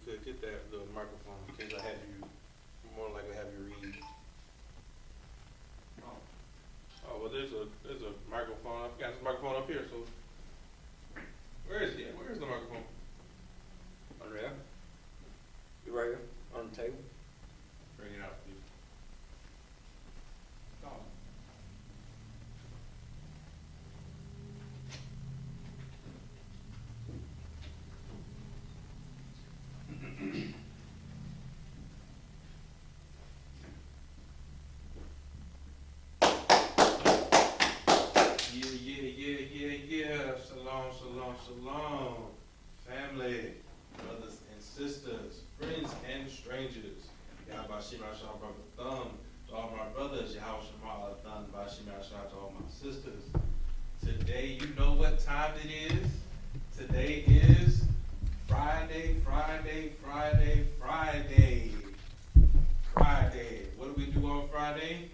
could get that the microphone in case I have you more likely have you read. Oh well, there's a microphone. I've got this microphone up here. So where is it? Where is the microphone? Oh yeah, you right here on the table. Bring it out, please. Oh. Yeah. Shalom, shalom, shalom. Family, brothers and sisters, friends and strangers. Yahweh Shema Shah Thumb. To all my brothers, Yahweh Shema Thumb, Shema Shah to all my sisters. Today, you know what time it is? Today is Friday. What do we do on Friday?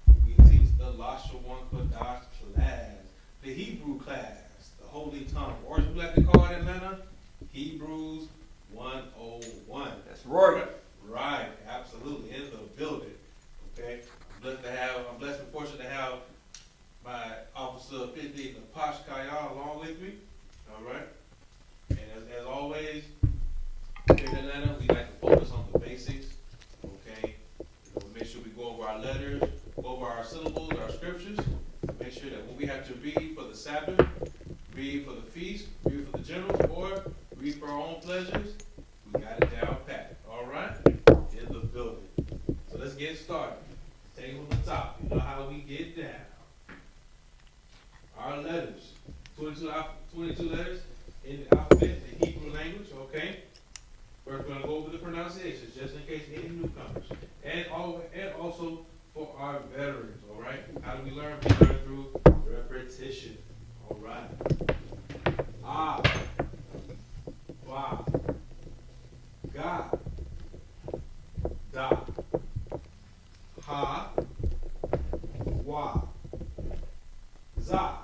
We teach the Lashawan Qadash class, the Hebrew class, the Holy Tongue, or as we like to call it in Atlanta, Hebrews 101. That's right. Right, absolutely, in the building. Okay, I'm blessed and fortunate to have my officer 50, the Posh Kaya, along with me. All right, and as always, here in Atlanta, we like to focus on the basics. Okay, we make sure we go over our letters, go over our syllables, our scriptures. Make sure that when we have to read for the Sabbath, read for the feast, read for the general, or read for our own pleasures, we got it down pat. All right, in the building. So let's get started. Take on the top. You know how we get down. Our letters, 22 letters in the alphabet, the Hebrew language. Okay. We're going to go over the pronunciations just in case any newcomers, and also for our veterans. All right. How do we learn? We learn through repetition. All right. Ah, ba, ga, da, ha, wa, za,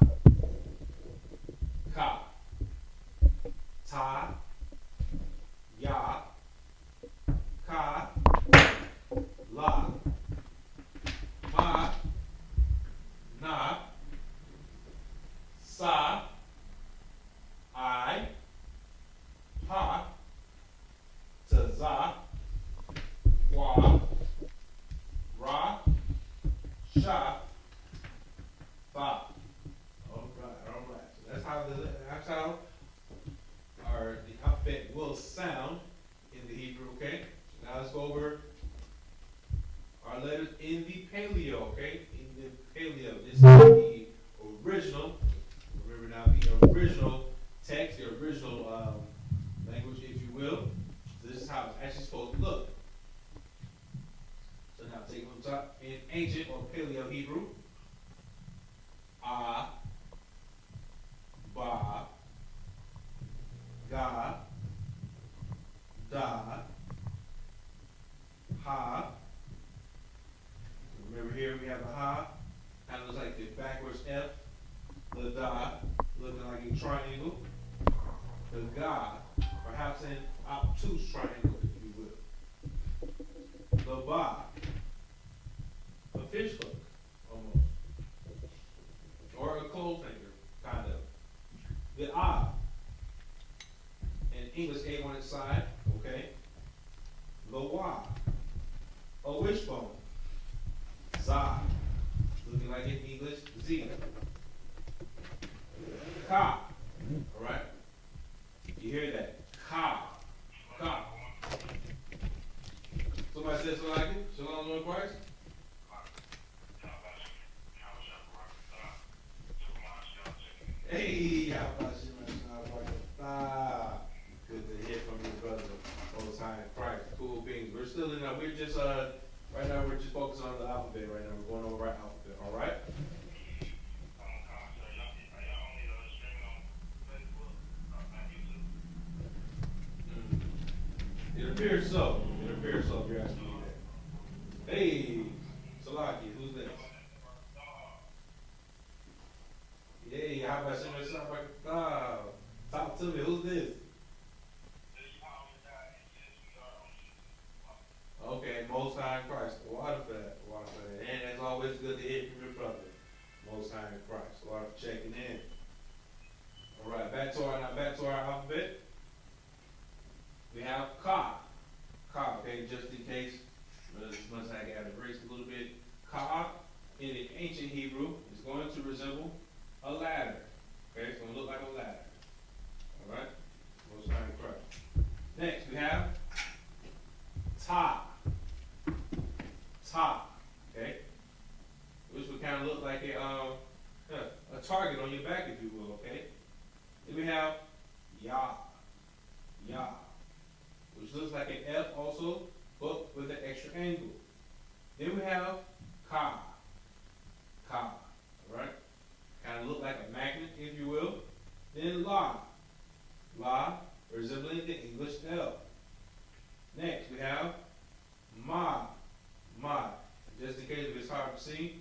ka, ta, ya, ka, la, ma, na, sa, I, ha, ta, za, wa, ra, sha, fa. All right. So that's how the alphabet will sound in the Hebrew. Okay. So now let's go over our letters in the Paleo. Okay, in the Paleo. This is the original. Remember now, the original text, the original language, if you will. This is how it's actually supposed to look. So now take from the top in ancient or Paleo Hebrew. Ah, ba, ga, da, ha. Remember here we have a ha, kind of looks like the backwards F. The da, looking like a triangle. The ga, perhaps an obtuse triangle, if you will. The ba, a fish hook, almost. Or a cold finger, kind of. The ah, an English A on its side, okay. The wa, a wishbone. Za, looking like in English, Z. Ka, all right. You hear that? Ka, ka. Somebody said something like it? Shalom, Lord Christ. Hey, how about you, man? Good to hear from you, brother. Most high in Christ. Cool beings. We're still in. We're just right now. We're just focusing on the alphabet right now. We're going over our alphabet. All right. It appears so. It appears so. If you're asking me that. Hey, Salaki, who's this? Hey, how about you? Talk to me. Who's this? Most High in Christ. Water for that. Water for that. And it's always good to hear from your brother. Most High in Christ. Water for checking in. All right, back to our alphabet. We have Ka. Ka, okay, just in case. Once I got to erase a little bit. Ka in the ancient Hebrew is going to resemble a ladder. Okay, it's going to look like a ladder. All right, Most High in Christ. Next, we have Ta. Ta. Okay, which would kind of look like a target on your back, if you will. Okay. Then we have Ya. Ya, which looks like an F also, but with an extra angle. Then we have Ka. Ka. Alright? Kind of look like a magnet, if you will. Then La. La, resembling the English L. Next, we have Ma. Ma. Just in case if it's hard to see,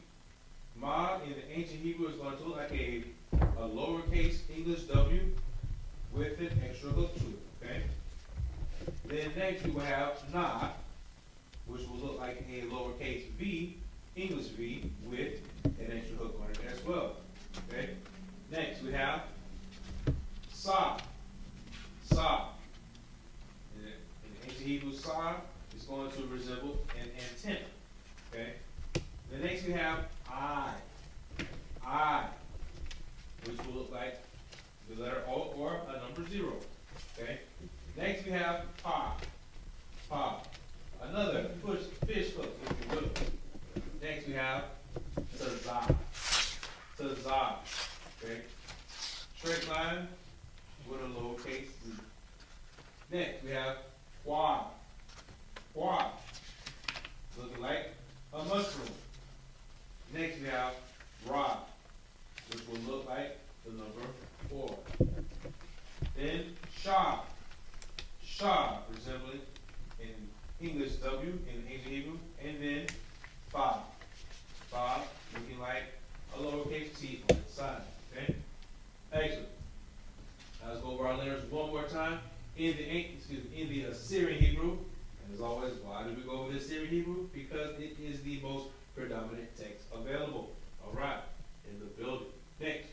Ma in the ancient Hebrew is going to look like a lowercase English W with an extra hook to it. Okay? Then next we will have Na, which will look like a lowercase v, English V, with an extra hook on it as well. Okay? Next we have Sa. Sa. In the ancient Hebrew, Sa is going to resemble an antenna. Okay? Then next we have I. I, which will look like the letter O or a number 0. Okay? Next we have Pa. Pa. Another fish hook, if you will. Next we have Tazah. Tazah. Okay? Straight line with a lowercase z. Next we have Qua. Qua. Looking like a mushroom. Next we have Ra, which will look like the number 4. Then Shah. Shah, resembling in English W in ancient Hebrew. And then Fa. Fa, looking like a lowercase t on the side. Okay? Excellent. Now let's go over our letters one more time. In the Assyrian Hebrew, and as always, why do we go over the Assyrian Hebrew? Because it is the most predominant text available. All right, in the building. Next,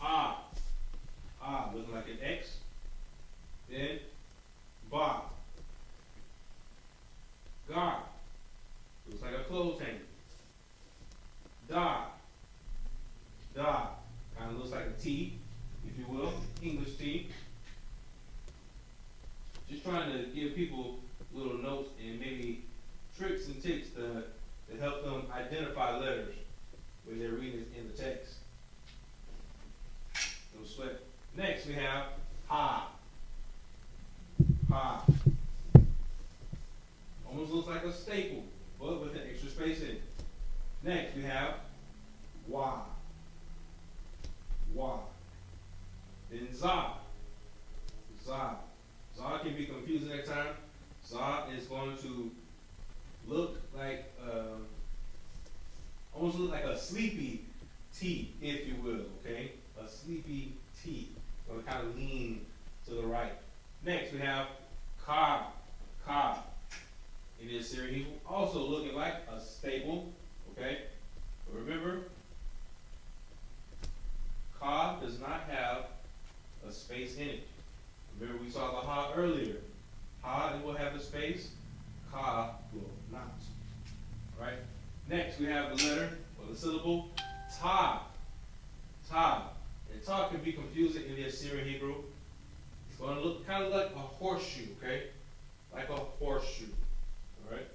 Ah. Ah, looking like an X. Then Ba. Ga. Looks like a clothes hanger. Da. Da. Kind of looks like a T, if you will, English T. Just trying to give people little notes and maybe tricks and tips to help them identify letters when they're reading it in the text. No sweat. Next we have Ha. Ha. Almost looks like a staple, but with an extra space in it. Next we have Wa. Wa. Then Za. Za. Za can be confusing at times. Za is going to look like, almost look like a sleepy T, if you will, okay? A sleepy T. Going to kind of lean to the right. Next, we have Ka. Ka. In the Assyrian Hebrew, also looking like a staple, okay? But remember, Ka does not have a space in it. Remember, we saw the Ha earlier. Ha, it will have a space. Ka will not. All right? Next, we have the letter, or the syllable, Ta. Ta. And Ta can be confusing in the Assyrian Hebrew. It's going to look kind of like a horseshoe, okay? Like a horseshoe. All right?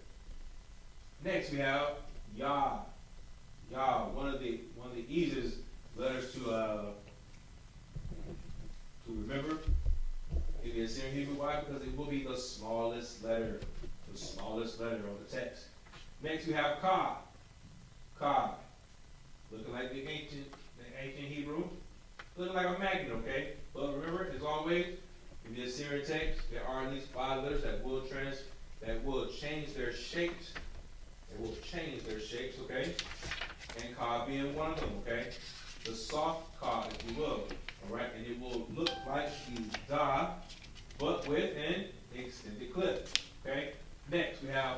Next, we have Ya. Ya, one of the easiest letters to remember in the Assyrian Hebrew. Why? Because it will be the smallest letter of the text. Next, we have Ka. Ka, looking like the ancient Hebrew, looking like a magnet. Okay, but remember, as always, in the Assyrian text, there are at least 5 letters that will change their shapes. They will change their shapes. Okay, and Ka being one of them. Okay, the soft Ka, if you will. All right, and it will look like the Da, but with an extended clip. Okay. Next, we have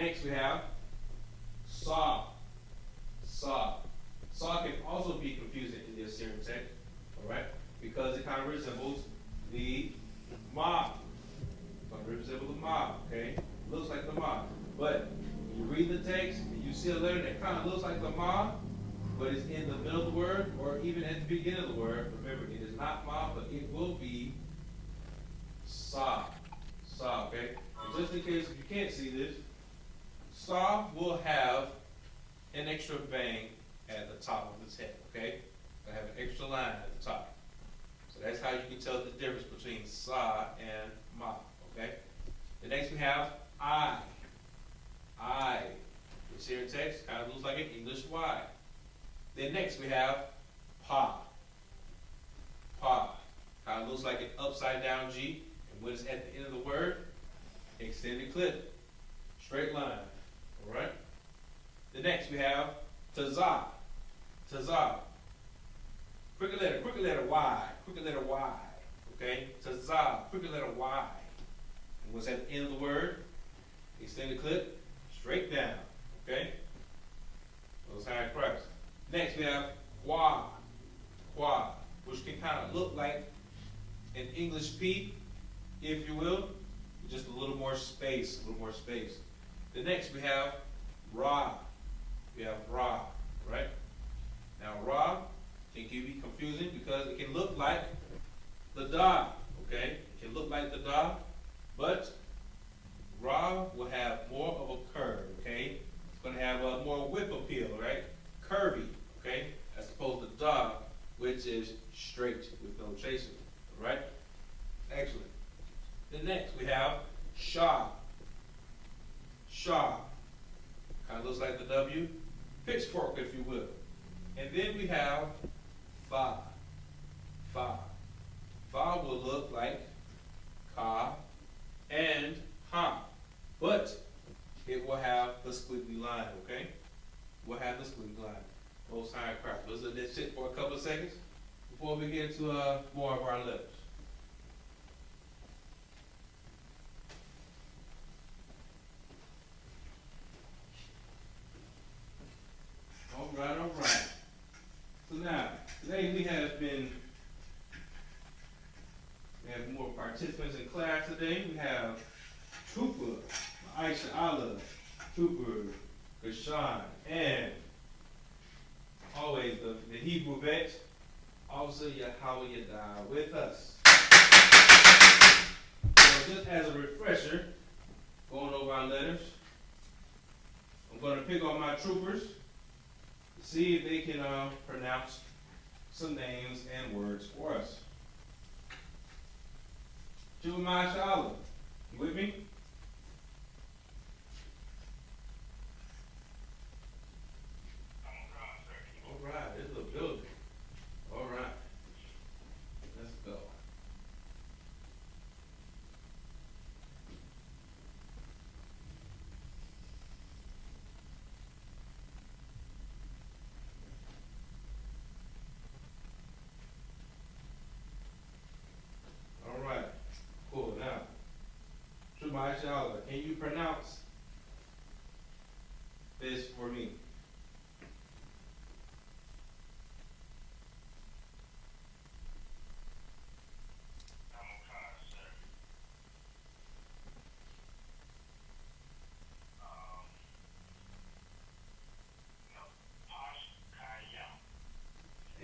Next we have saw. Saw. Saw can also be confusing in the Assyrian text, all right, because it kind of resembles the ma. Going to resemble the ma, okay? Looks like the ma. But when you read the text and you see a letter that kind of looks like the ma, but it's in the middle of the word or even at the beginning of the word, remember, it is not ma, but it will be sa. Sa, okay? And just in case if you can't see this, sa will have an extra bang at the top of its head, okay? It'll have an extra line at the top. So that's how you can tell the difference between sa and ma, okay? The next we have I. I. This here in text kind of looks like an English Y. Then next we have pa. Pa. Kind of looks like an upside down G. And when it's at the end of the word, extended clip. Straight line. Alright? The next we have tazah. Tazah. Crooked letter Y. Crooked letter Y. Okay? Tazah. Crooked letter Y. And what's at the end of the word? Extended clip. Straight down. Okay? Those high Christ. Next we have qua. Qua. Which can kind of look like an English P, if you will. Just a little more space. A little more space. The next we have ra. We have ra. Right? Now ra can be confusing because it can look like the da. Okay? It can look like the da, but ra will have more of a curve. Okay? It's going to have a more whip appeal, right? Curvy. Okay? As opposed to da, which is straight with no chasing. Right? Excellent. Then next we have sha. Sha. Kind of looks like the W. Pitchfork, if you will. And then we have fa. Fa. Fa will look like ka and ha. But it will have the squiggly line, okay? We'll have the squiggly line. Most high Christ. Let's let that sit for a couple of seconds before we get to more of our letters. All right. So now, today we have more participants in class today. We have Trooper, Aisha Allah, Trooper, Gashan, and always the Hebrew vet, Officer Yahweh Yadai with us. So just as a refresher, going over our letters, I'm going to pick on my troopers to see if they can pronounce some names and words for us. Masha Allah, you with me? All right, this is a building. All right, let's go. All right, cool. Now, Masha Allah, can you pronounce this for me?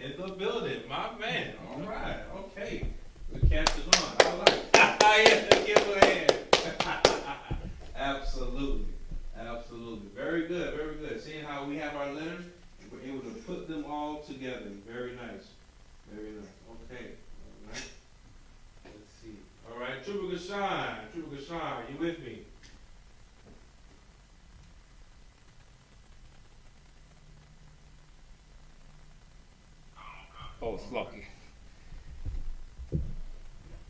In the building, my man. All right, okay. The catch is on. I like it. Yeah, give a hand. Absolutely. Very good, very good. Seeing how we have our letters, we're able to put them all together. Very nice. Very nice. Okay. All right. Let's see. All right, Trooper Gashan, you with me? Oh, it's lucky.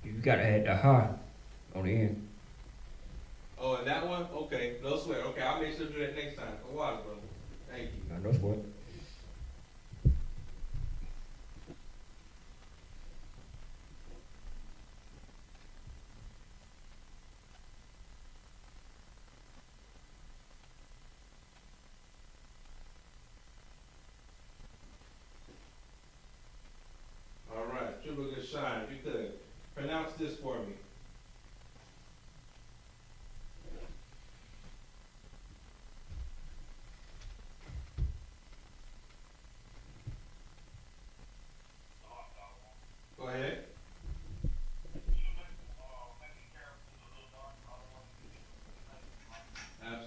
You gotta add the ha on the end. Oh, and that one? Okay, no sweat. Okay, I'll make sure to do that next time. For water, brother. Thank you. I know what.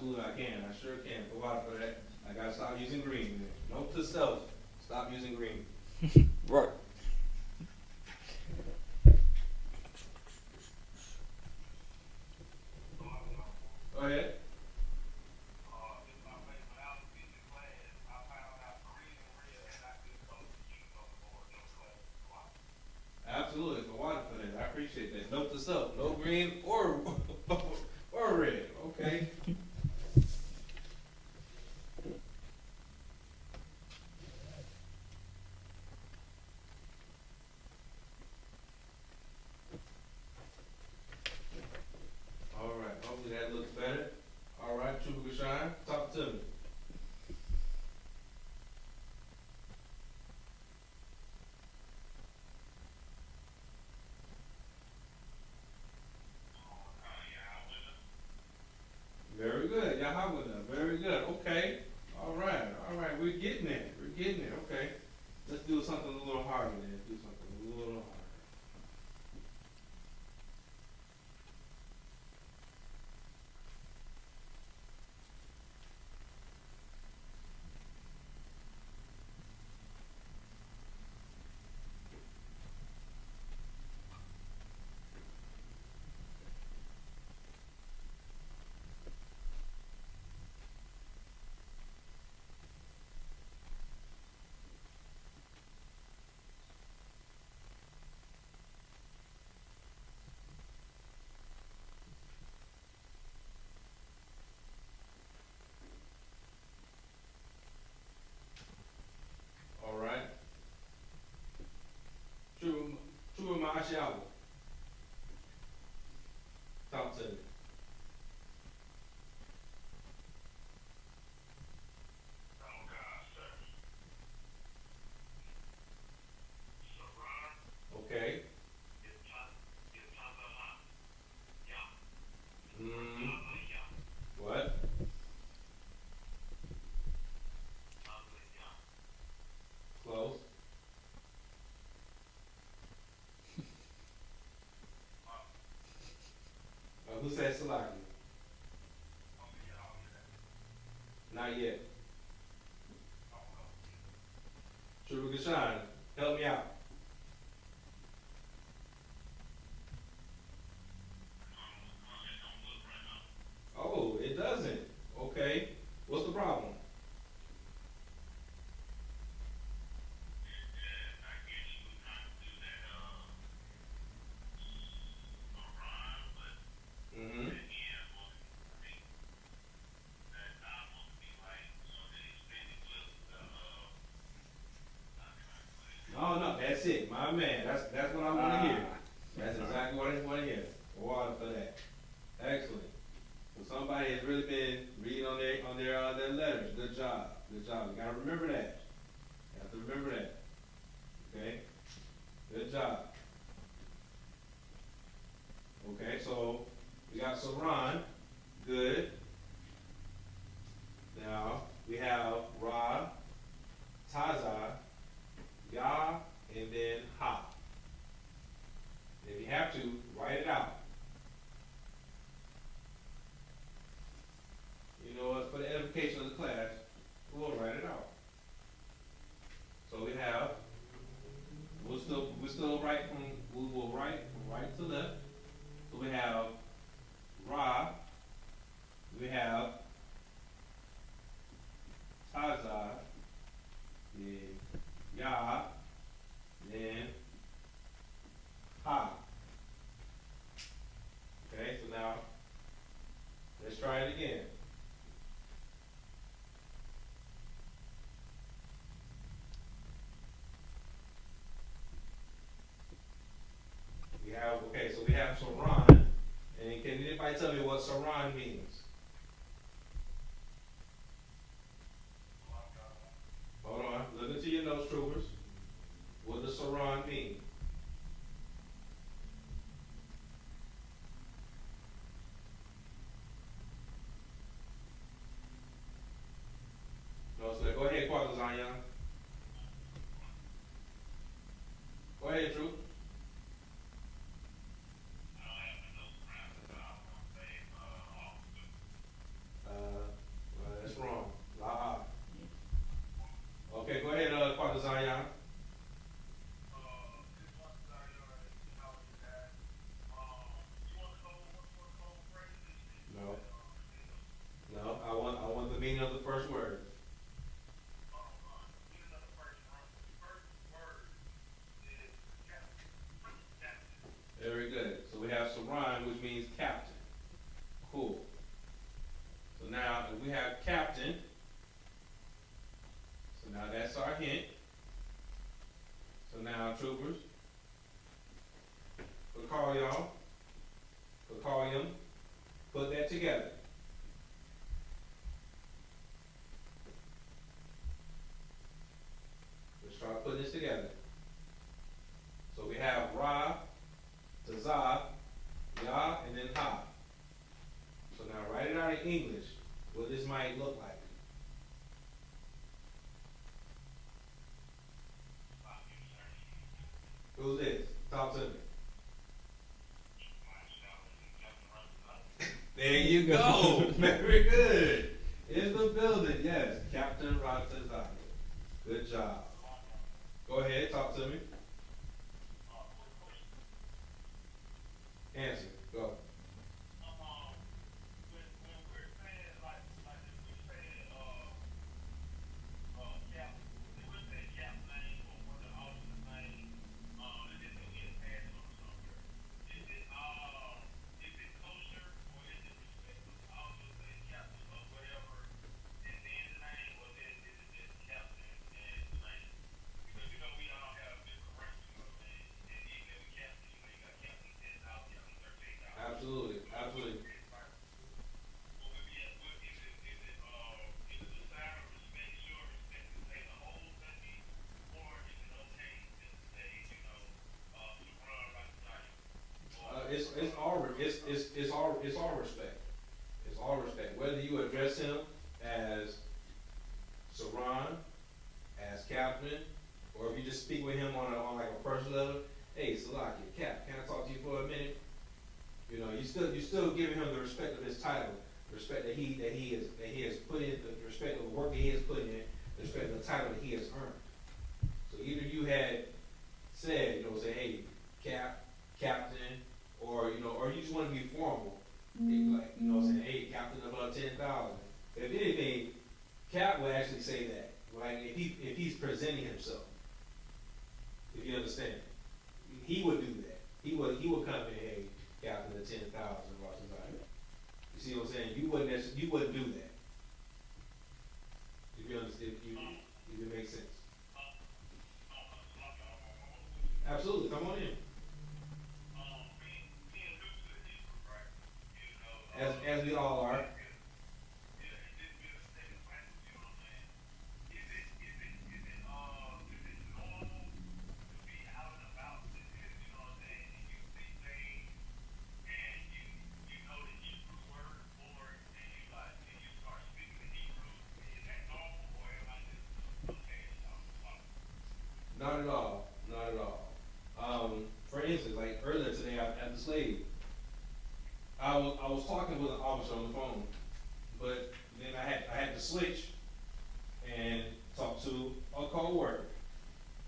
absolutely I can. I sure can. Provide for that. I gotta stop using green. Note to self. Stop using green. Right. Go ahead. Absolutely, it's the water for that. I appreciate that. Note to self, no green or or red. Okay. All right. Hopefully that looks better. All right, Trooper Gashine, talk to me. Very good. Yahweh. Very good. Okay. All right. All right. We're getting there. We're getting there. Okay. Let's do something a little harder then. Do something a little harder. All right. True Mashawa. Talk to me. Okay. Mm, what? Close. Who said Salaki? Not yet. True Gashine, help me out. Oh, it doesn't. Okay. What's the problem? Mm-hmm. No, no, that's it. My man. That's what I want to hear. That's exactly what I want to hear. Water for that. Excellent. So somebody has really been reading on their letters. Good job. Good job. You gotta remember that. You have to remember that. Okay? Good job. Okay, so we got Saran. Good. Now we have Ra, Taza, Yah, and then Ha. If you have to, write it out. You know what? For the edification of the class, we'll write it out. So we have, we're still right from, we will write from right to left. So we have Ra, we have Taza, then Yah, then Ha. Okay, so now let's try it again. have captain. So now that's our hint. So now, troopers, we'll call y'all, we'll call him, put that together. Let's start putting this together. So we have Ra, Tazah, Yah, and then Ha. So now write it out in English, what this might look like. Who's this? Talk to me. There you go. Very good. In the building, yes. Captain Ratazani. Good job. Go ahead, talk to me. Answer. Go. Absolutely, absolutely. It's all respect. It's all respect. Whether you address him as Saran, as captain, or if you just speak with him on like a personal level. Hey, Salaki, Cap, can I talk to you for a minute? You know, you still giving him the respect of his title, the respect that he has put in, the respect of the work that he has put in, the respect of the title that he has earned. So either you had said, you know, say, hey, captain, or or you just want to be formal, like, you know, saying, hey, captain of 10,000. If anything, Cap will actually say that, like if he's presenting himself, if you understand, he would do that. He would come in, hey, captain of 10,000, you see what I'm saying? You wouldn't do that. If you understand, if it makes sense. Absolutely, come on in. As we all are. Not at all. Not at all. For instance, like earlier today at the slave, I was talking with an officer on the phone, but then I had to switch and talk to a co-worker,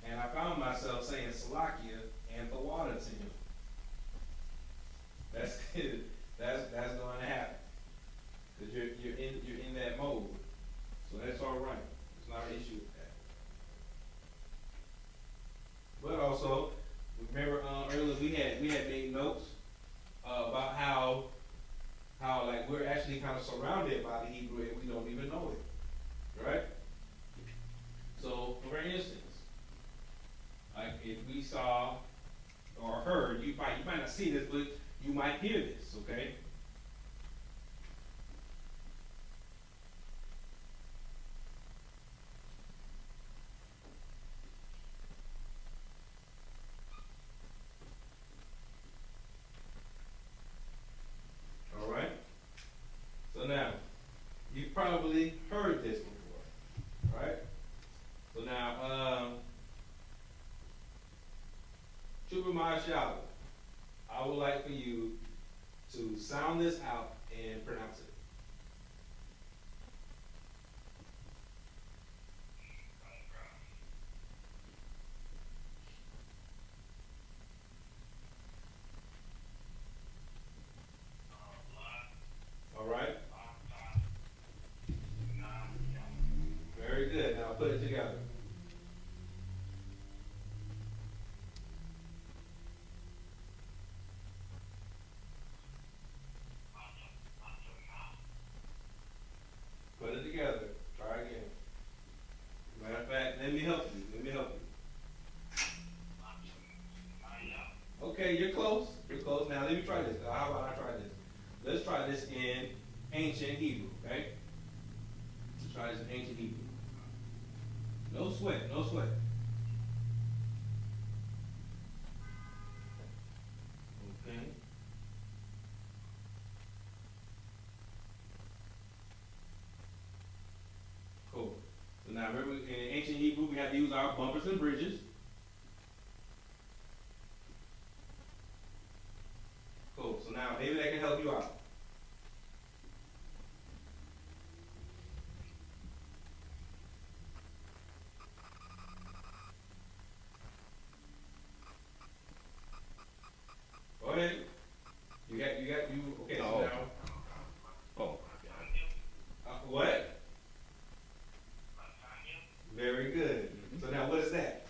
and I found myself saying Salakia and Thawada to him. That's that's going to happen because you're in that mode, so that's all right. It's not an issue with that. But also, remember earlier we had made notes about how like we're actually kind of surrounded by the Hebrew and we don't even know it, right? So, for instance, like if we saw or heard, you might not see this, but you might hear this, okay? All right. So now, you've probably heard this before, right? So now, Chuba Shalom, I would like for you to sound this out and pronounce it. All right? Very good. Now put it together. Hebrew, okay? Let's try this in ancient Hebrew. No sweat, no sweat. Okay. Cool. So now remember, in ancient Hebrew, we had to use our bumpers and bridges. Cool. So now maybe that can help you out. Go ahead. Okay, so Oh. now, Oh. what? Very good. So now what is that?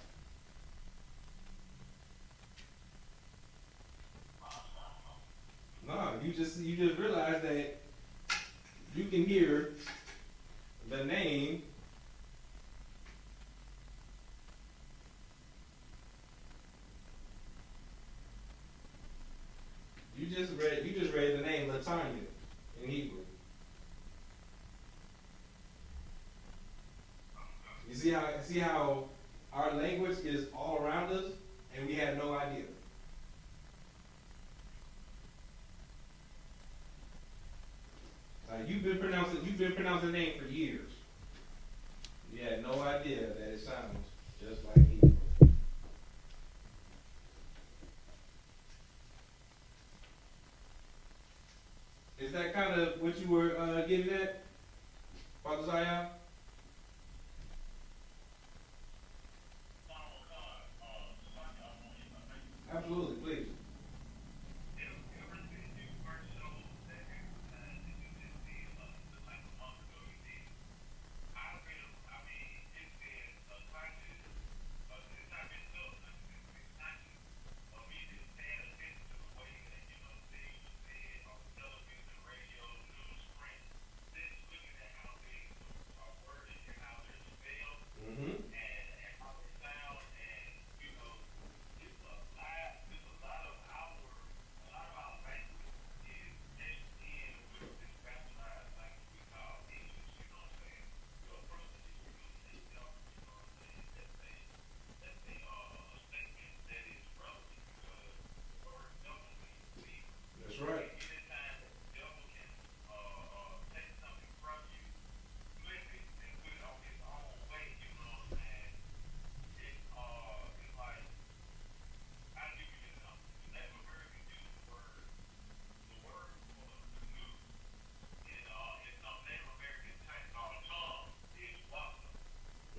No, you just realized that you can hear the name. You just read the name Latanya in Hebrew. You see how our language is all around us and we had no idea. You've been pronouncing the name for years. You had no idea that it sounds just like Hebrew. Is that kind of what you were getting at, Father Zion? Absolutely, please. Mm-hmm. That's right.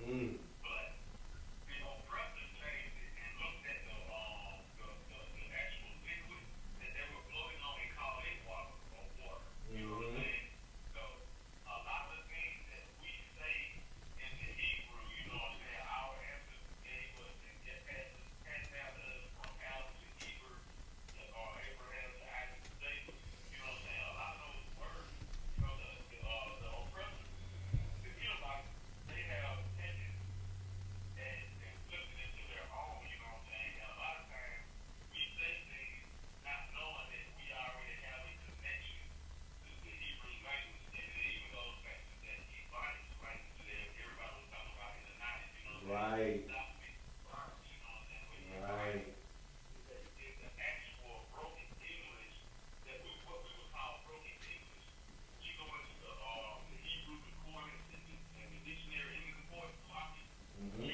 Mm. Mm-hmm. Right. Right. Mm-hmm.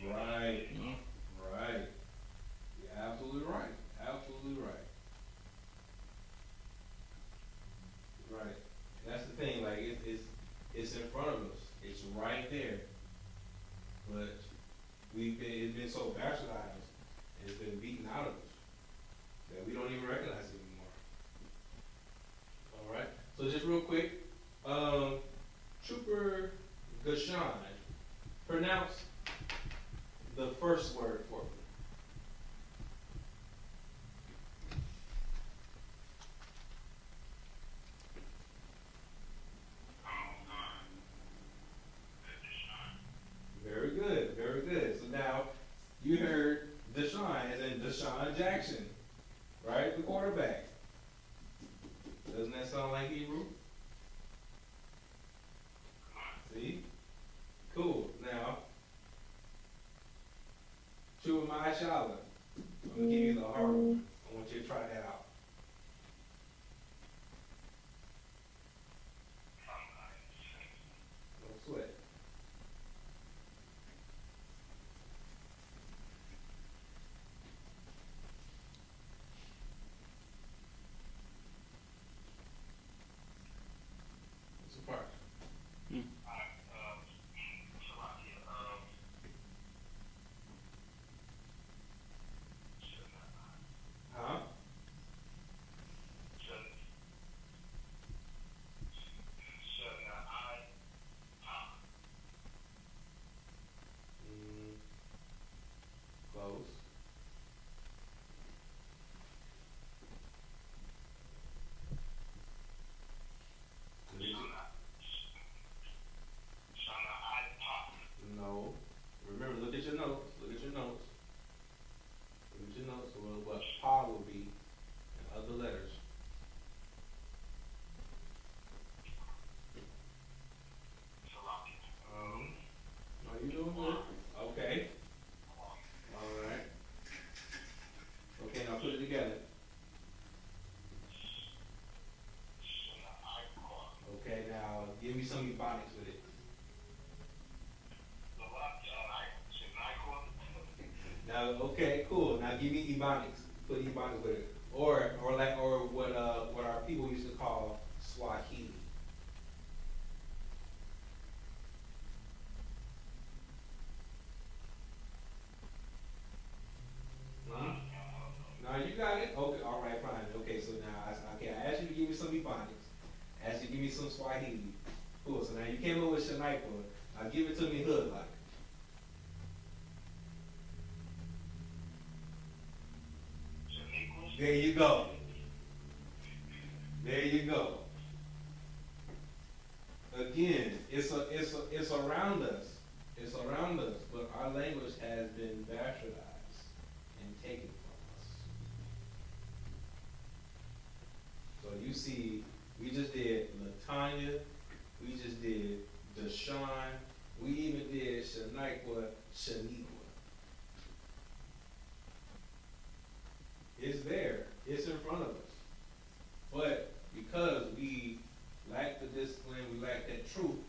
Right. Right. You're absolutely right. Absolutely right. Right. That's the thing. Like it's in front of us. It's right there. But it's been so bastardized and it's been beaten out of us that we don't even recognize it anymore. All right. So just real quick, Trooper Gashan, pronounce the first word for me. Lashawan. I'm gonna give you the hard one. I want you to try that out. Don't sweat. What's the part? Huh? Mm, close. No. Remember, look at your notes. Look at your notes. Look at your notes. What pa will be and other letters. Are you doing good? Okay. All right. Okay, now put it together. Okay, now give me some ebonics with it. Now, okay, cool. Now give me ebonics. Put ebonics with it, or what our people used to call Swahili. Hmm? Now you got it. Okay, all right, fine. Okay, so now I asked you to give me some ebonics. I asked you to give me some Swahili. Cool. So now you came up with Shanaiko. Now give it to me hood like. There you go. There you go. Again, it's around us. It's around us, but our language has been bastardized and taken from us. So you see, we just did Latanya, we just did Deshaun, we even did Shaniqua, Shaniqua. It's there. It's in front of us. But because we lack the discipline, we lack that truth,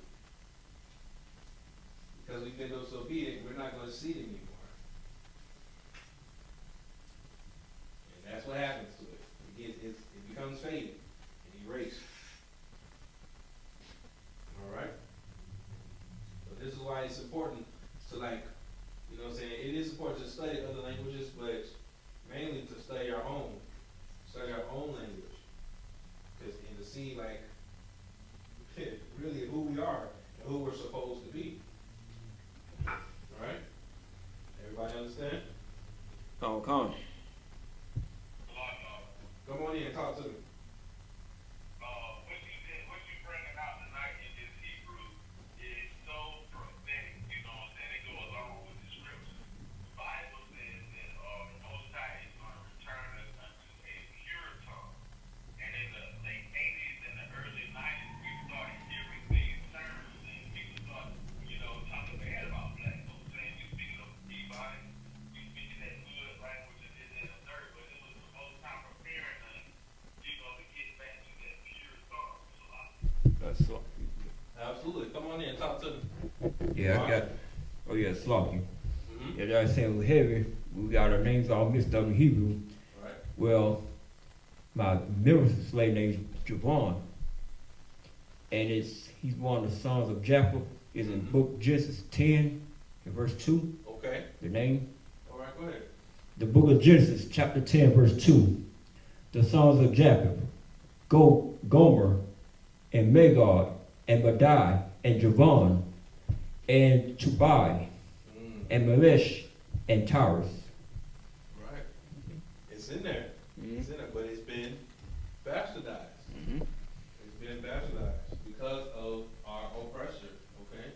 because we've been disobedient, we're not going to see it anymore. And that's what happens to it. It becomes faded and erased. All right? So this is why it's important to, like, you know what I'm saying? It is important to study other languages, but mainly to study our own language, and to see, like, really who we are and who we're supposed to be. All right? Everybody understand? Come on. Come on in and talk to me. What you bringing out tonight in this Hebrew is so prophetic, you know what I'm saying? It goes along with the scripture. The Bible says that the Most High is going to return us unto a pure tongue. And in the late 80s and the early 90s, we started hearing these terms, and people started, talking bad about black folks, saying we speaking of Ebonics, we speaking that good language and this and the third, but it was the Most High preparing us, to get back to that pure tongue. That's sloppy. Absolutely. Come on in. Talk to me. Yeah, I got. Oh yeah, sloppy. Mm-hmm. Yeah, I saying we're heavy. We got our names all mixed up in Hebrew. Right. Well, my middle slave name's Javon, and he's one of the sons of Jacob. Is in book Genesis 10 and verse 2. Okay. The name. All right. Go ahead. The book of Genesis, chapter 10, verse 2. The sons of Jacob, Gomer, and Magog, and Madai, and Javon, and Tubai, and Melesh, and Taurus. Right. It's in there. It's in there, but it's been bastardized. It's been bastardized because of our oppressor, okay?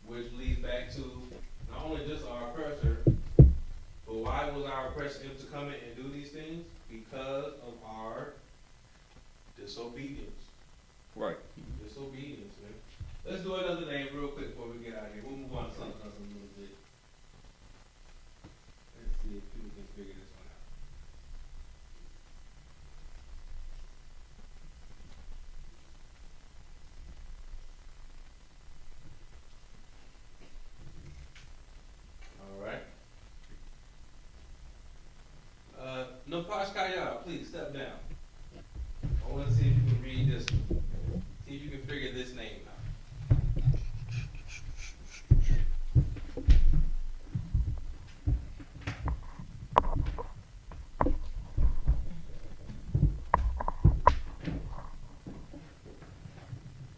Which leads back to not only just our oppressor, but why was our oppressor able to come in and do these things? Because of our disobedience. Right. Disobedience, man. Let's do another name real quick before we get out of here. We'll move on to something else in a little bit. figure this one out. All right. Napash Kaya, please step down. I want to see if you can read this one. See if you can figure this name out.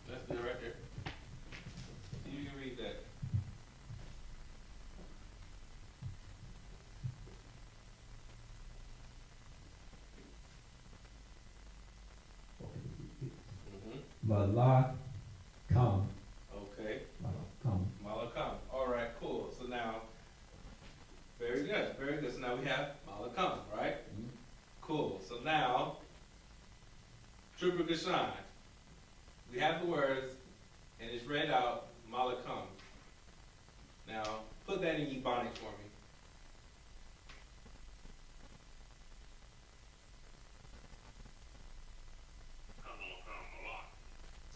That's the director. See if you can read that. Malakam. Okay. Malakam. Malakam. All right, cool. So now, very good, very good. So now we have Malakam, right? Cool. So now, Trooper Gashan, we have the words, and it's read out, Malakam. Now, put that in Ebonics for me.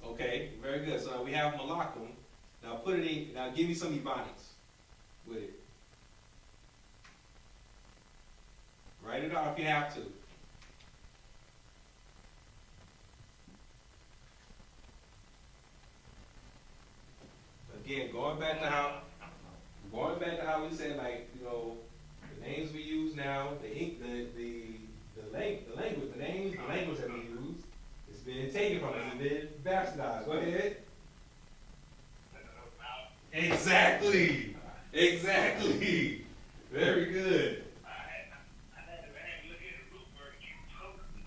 Okay, very good. So now we have Malakum. Now put it in, now give me some Ebonics with it. Write it out if you have to. Again, going back to how we say, like, you know, the names we use now, the language that we use, it's been taken from us, it's been bastardized. Go ahead. Exactly. Exactly. Very good.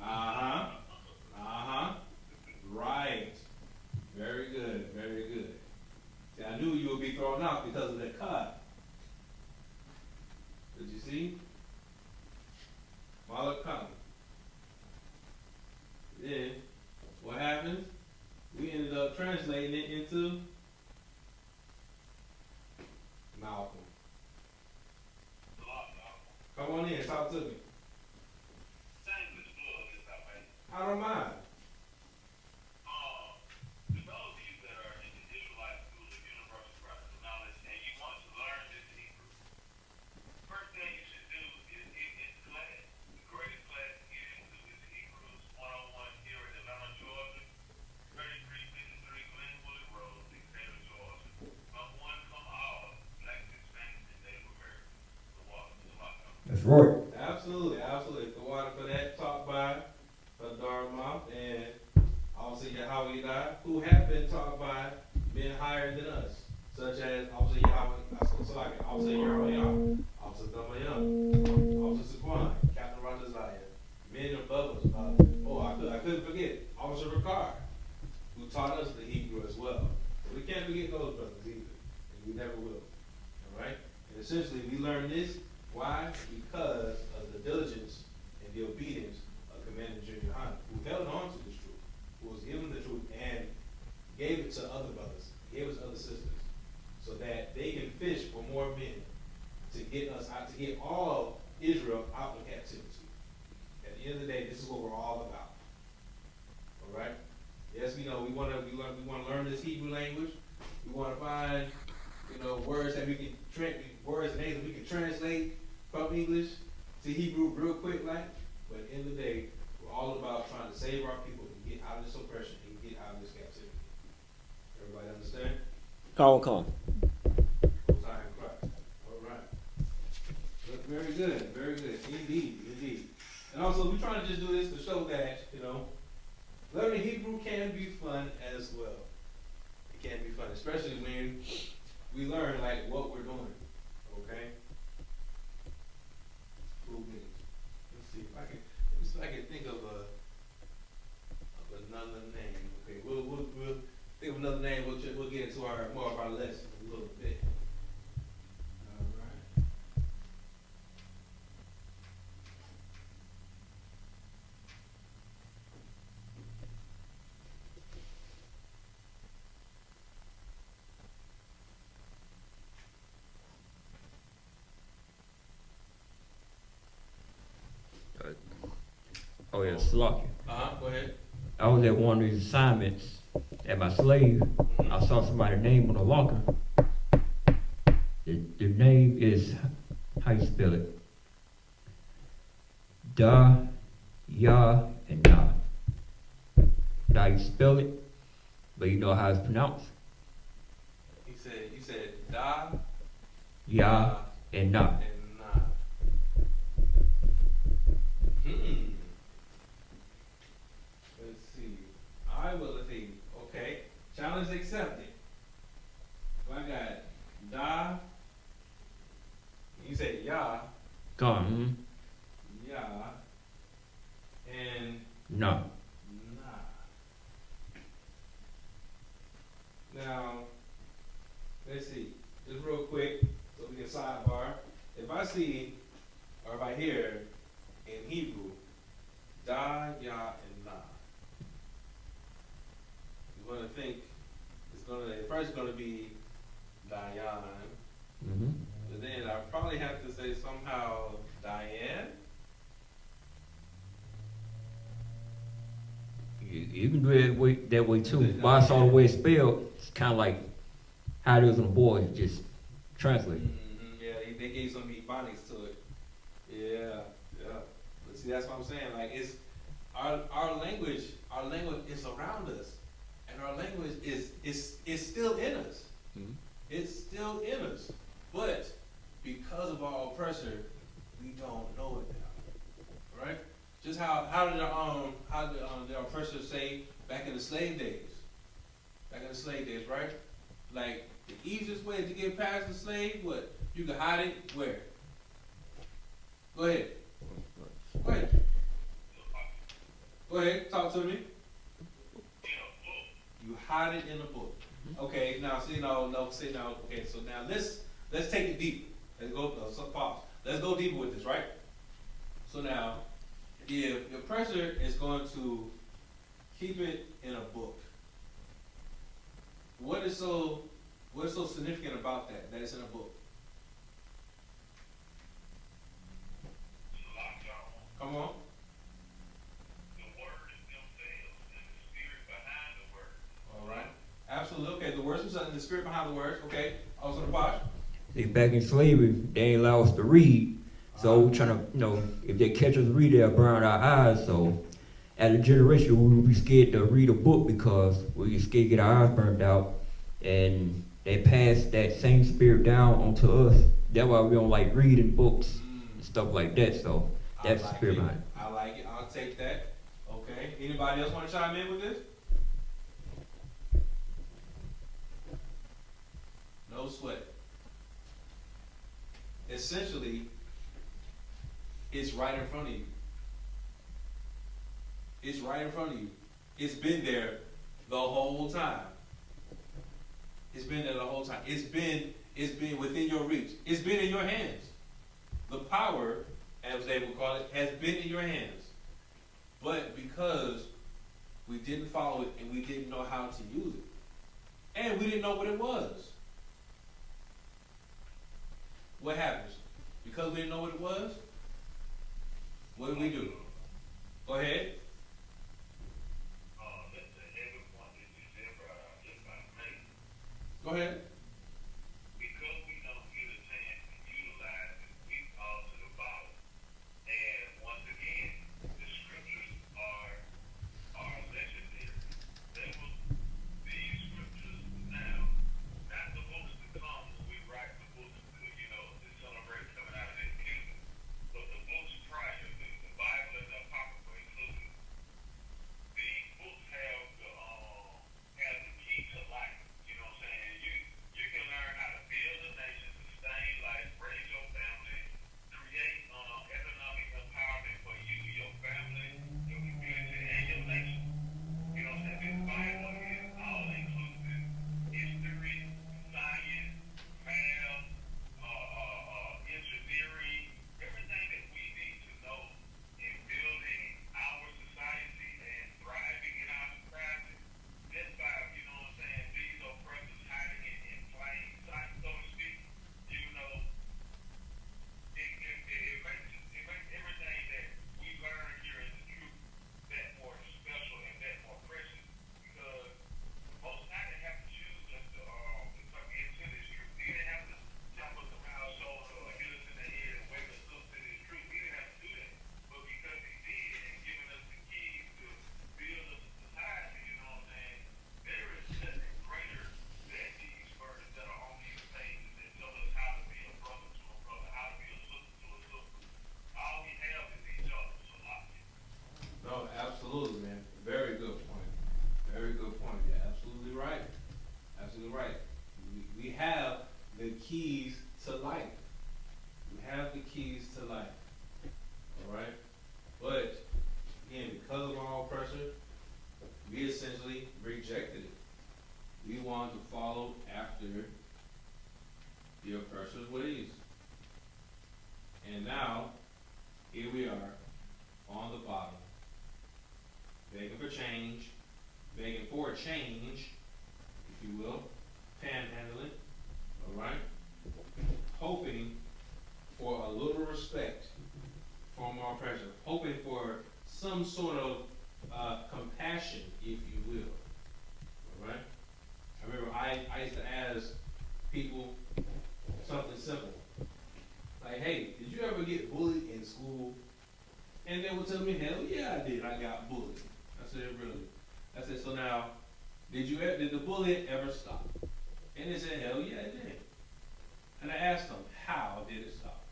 Uh-huh. Uh-huh. Right. Very good. Very good. See, I knew you would be thrown out because of that cut. Did you see? Malakam. Then, what happens? We ended up translating it into Malcolm. Come on in, talk to me. I don't mind. That's right. Absolutely, absolutely. The water for that, taught by Dharma and obviously Yahweh died, who have been taught by men higher than us, such as obviously Yahweh, obviously Yahweh, obviously Damayam, obviously Saquon, Captain Rajazaya, men above us. I couldn't forget, Officer Ricard, who taught us the Hebrew as well. So we can't forget those brothers either, and we never will. All right? And essentially, we learn this. Why? Because of the diligence and the obedience of Commander Junior Hunt, who held on to this truth, who was given the truth and gave it to other brothers, gave it to other sisters, so that they can fish for more men to get us out, to get all Israel out of captivity. At the end of the day, this is what we're all about. All right? Yes, we know we want to learn this Hebrew language. We want to find, words that we can words and names that we can translate from English to Hebrew real quick, like. But at the end of the day, we're all about trying to save our people and get out of this oppression and get out of this captivity. Everybody understand? Come. Most High in Christ. All right. But very good, very good. Indeed, indeed. And also, we're trying to just do this to show that, learning Hebrew can be fun as well. It can be fun, especially when we learn, like, what we're doing. Okay? Cool beans. Let's see if I can think of another name. Okay, we'll think of another name. We'll get into more of our lesson a little bit. All right. Oh yeah, Slocky. Go ahead. I was at one of these assignments at my slave. I saw somebody's name on the locker. The name is, how you spell it? Da, Ya, and Na. Now you spell it, but you know how it's pronounced. You said Da, Ya, and Na. and Na. Let's see. Let's see. Okay. Challenge accepted. So I got Da. You said Ya, Gone. Ya, and Na. Na. Now, let's see. Just real quick, so we can sidebar. If I see, or if I hear in Hebrew, Da, Ya, and Na, you're gonna think at first it's gonna be Dayan, Mm-hmm. but then I probably have to say somehow Diane. You can do it that way too. But I saw the way it's spelled. It's kind of like how it is on the board. Just translate. Yeah, they gave some ebonics to it. Yeah. But see, that's what I'm saying. Like, it's our language is around us, and our language is still in us. Mhm. It's still in us, but because of our oppressor, we don't know it now, right? Just how did the oppressor say back in the slave days? Back in the slave days, right? Like, the easiest way to get past the slave, what? You can hide it where? Go ahead. Go ahead. Go ahead. Talk to me. You hide it in a book. Okay. Now, see now. Okay. So now let's take it deep. Let's go. Pause. Let's go deeper with this, right? So now, if your oppressor is going to keep it in a book, what is so significant about that it's in a book? Come on. The words themselves and the spirit behind the words. All right. Absolutely. Okay. The words themselves and the spirit behind the words. Okay. Also the Bosh. See, back in slavery, they ain't allow us to read. So we're trying to, if they catch us read, they'll burn our eyes. So as a generation, we would be scared to read a book because we get scared to get our eyes burned out. And they pass that same spirit down onto us. That's why we don't like reading books and stuff like that. So that's the spirit behind it. I like it. I'll take that. Okay. Anybody else want to chime in with this? No sweat. Essentially, it's right in front of you. It's right in front of you. It's been there the whole time. It's been there the whole time. It's been within your reach. It's been in your hands. The power, as they would call it, has been in your hands. But because we didn't follow it and we didn't know how to use it, and we didn't know what it was, what happens? Because we didn't know what it was, what did we do? Go ahead. That's the heavy point that you said, brother. Just by faith. Go ahead. Because we don't get a chance to utilize it, we fall to the bottom. And once again, the scriptures are legendary. They will, these scriptures now, not the books to come when we write the books to celebrate coming out of this kingdom, but the books prior, the Bible and the Apocrypha included. These books have the key to life. You know what I'm saying? absolutely right. We have the keys to life. We have the keys to life. All right? But, again, because of our oppressor, we essentially rejected it. We wanted to follow after the oppressor's ways. And now, here we are, on the bottom, begging for change, begging for a change, if you will, panhandling, all right? Hoping for a little respect from our oppressor, hoping for some sort of compassion, if you will, all right? I remember I used to ask people something simple, like, hey, did you ever get bullied in school? And they would tell me, hell yeah, I did. I got bullied. I said, really? I said, so now, did the bullying ever stop? And they said, hell yeah, it did. And I asked them, how did it stop?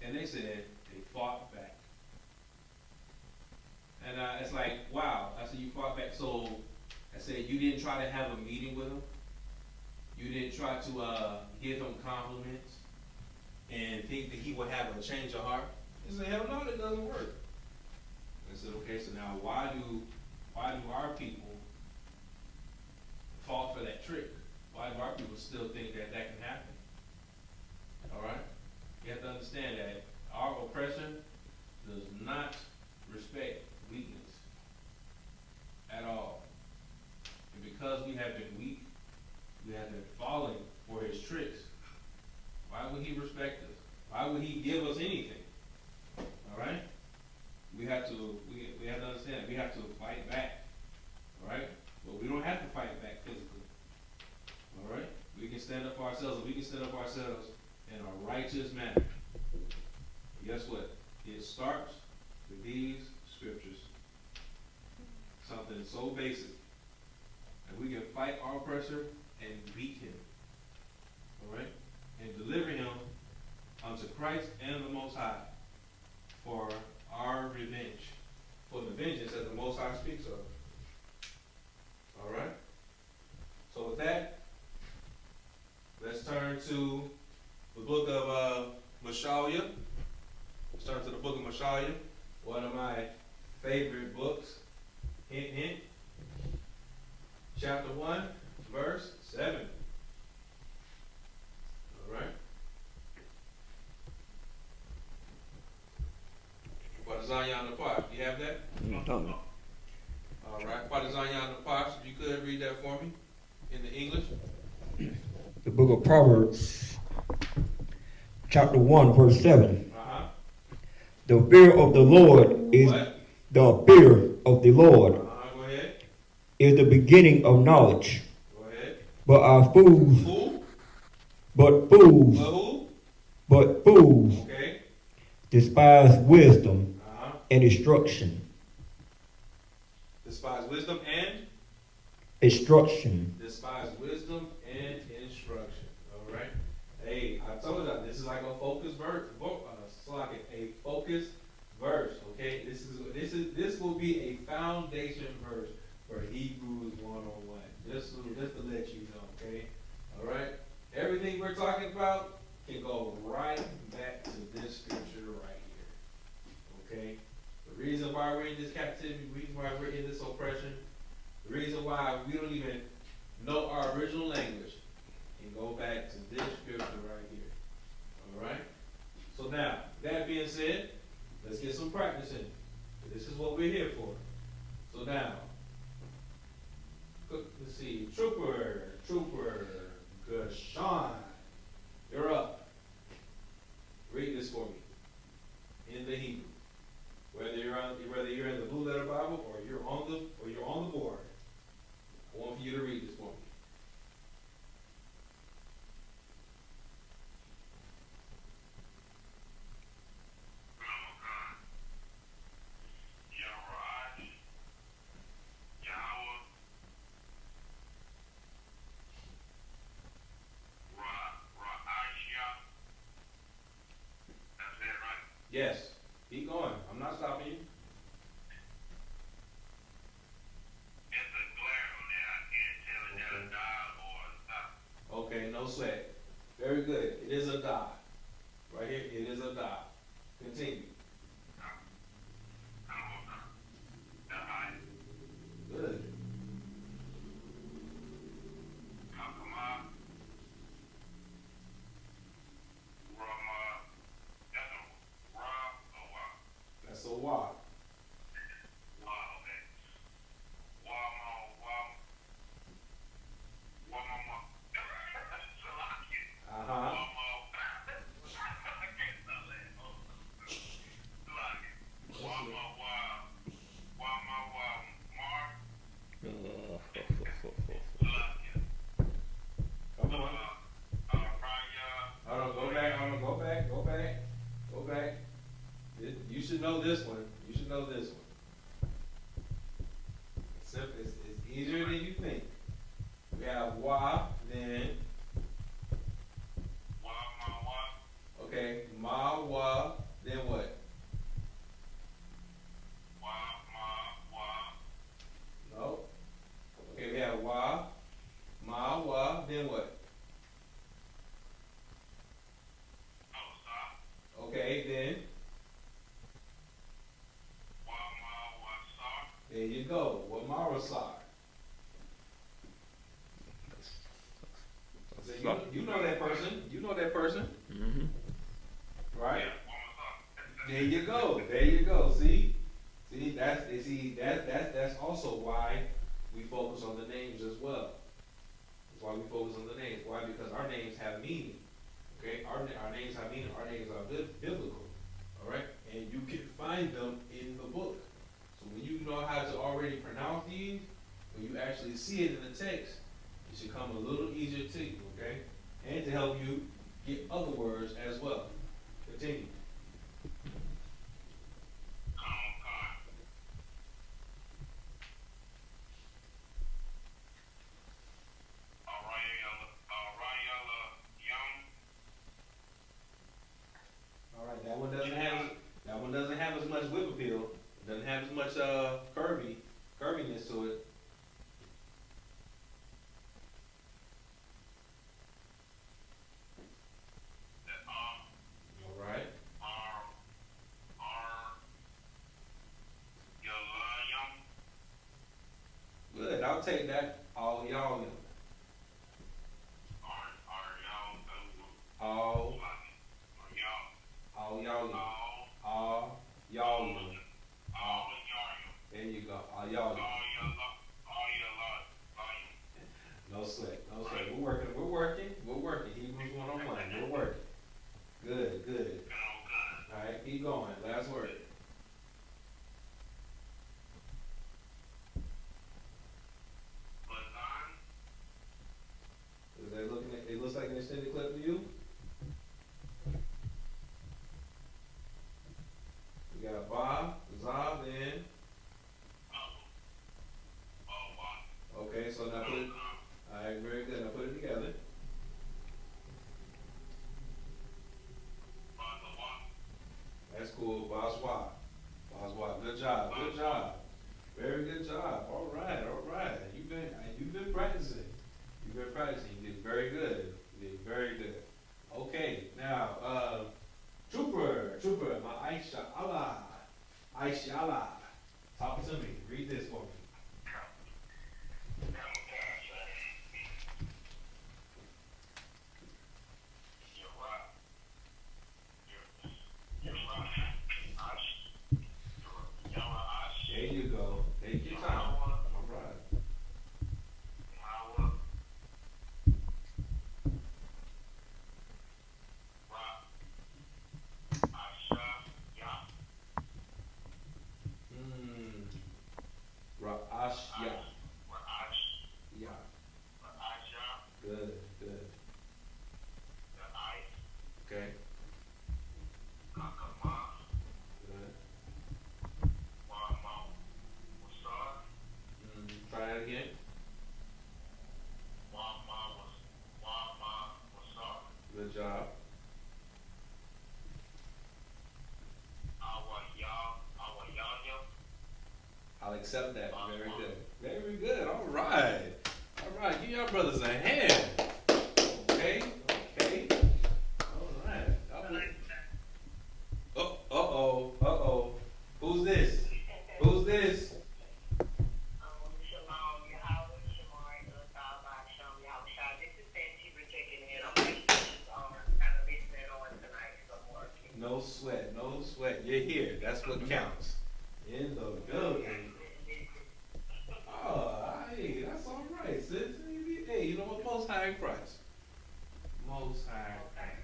And they said, they fought back. And it's like, wow. I said, you fought back. So I said, you didn't try to have a meeting with him? You didn't try to give him compliments and think that he would have a change of heart? He said, hell no, that doesn't work. I said, okay, so now why do our people fall for that trick? Why do our people still think that that can happen? All right? You have to understand that our oppression does not respect weakness at all. And because we have been weak, we have been falling for his tricks. Why would he respect us? Why would he give us anything? All right? We have to understand, we have to fight back. All right? But we don't have to fight back physically. All right? We can stand up for ourselves, and we can stand up for ourselves in a righteous manner. Guess what? It starts with these scriptures. Something so basic. And we can fight our oppressor and beat him. All right? And deliver him unto Christ and the Most High for our revenge. For the vengeance that the Most High speaks of. All right? So with that, let's turn to the book of Mashalia. Let's turn to the book of Mashalia, one of my favorite books. Hint, hint. Chapter 1, verse 7. All right. Qadash the Park. You have that? All right. Qadash the Park. If you could read that for me in the English. The book of Proverbs, chapter 1, verse 7. The fear of the Lord is What? the fear of the Lord Go ahead. is the beginning of knowledge. Go ahead. But our fools, Who? but fools, But who? but fools Okay. despise wisdom and instruction. Despise wisdom and? Instruction. Despise wisdom and instruction. All right. Hey, I told you this is like a focus verse. So like a focus verse. Okay. This will be a foundation verse for Hebrews 1:1. Just to let you know. Okay. All right. Everything we're talking about can go right back to this scripture right here. Okay. The reason why we're in this captivity, the reason why we're in this oppression, the reason why we don't even know our original language can go back to this scripture right here. All right? So now, that being said, let's get some practice in. This is what we're here for. So now, let's see, Trooper, Gashawn, you're up. Read this for me in the Hebrew. Whether you're in the Blue Letter Bible or you're on the board, I want for you to read this for me. Yes. Keep going. I'm not stopping you. It's a glare on there. I can't tell it. Very good. It is a da. Right here, it is a da. Continue. Good. That's a wa. Uh-huh. Come on. Hold on, go back, hold on, go back. You should know this one. You should know this one. It's easier than you think. We have wa, then. Okay, ma, wa, then what? No. Okay, we have wa, ma, wa, then what? Okay, then. There you go. What marasar? So you know that person. You know that person. Mm-hmm. Right? There you go. There you go. See, that's also why we focus on the names as well. That's why we focus on the names. Why? Because our names have meaning. Okay, our names have meaning. Our names are biblical. All right, and you can find them in the book. So when you know how to already pronounce these, when you actually see it in the text, it should come a little easier to you. Okay, and to help you get other words as well. Continue. All right, that one doesn't have as much whip appeal. It doesn't have as much curviness to it. All right. Good. I'll take that. All y'all. All y'all. All y'all. There you go. All y'all. No sweat. No sweat. We're working. Hebrews 101. We're working. Good. All right, keep going. Last word. Is that looking at, it looks like an extended clip to you? We got ba, za, then. Okay, so now put it. All right, very good. Now put it together. That's cool. Baswa. Good job. Very good job. All right. You've been practicing. You did very good. Okay, now, Trooper, my Aisha Allah. Talk to me. Read this for me. There you go. Take your time. All right. Ra'ashya. Yeah. Good. Okay. Good. Try that again. Good job. I'll accept that. Very good. All right. Give y'all brothers a hand. no sweat, no sweat. You're here. That's what counts. In the building. Oh, hey, that's all right, sis. Hey, you know what? Most high in Christ. Most high in Christ.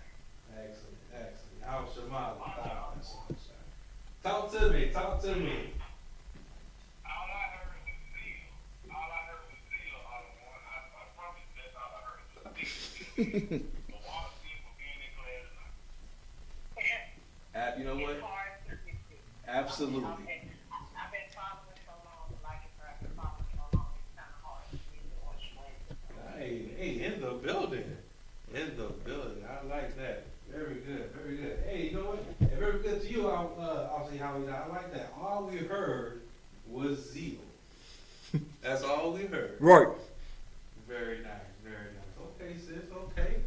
Excellent, excellent. Al Shema, that's all I'm saying. Talk to me, talk to me. All I heard was zeal. All I heard was zeal. I promise you that's all I heard was zeal. The water seal for being in class tonight. You know what? Absolutely. I've been following so long, like I've been following so long, it's kind of hard to get to what you went. Hey, in the building. In the building. I like that. Very good, very good. Hey, you know what? And very good to you, I'll say Howie. I like that. All we heard was zeal. That's all we heard. Right. Very nice, very nice. Okay, sis, okay.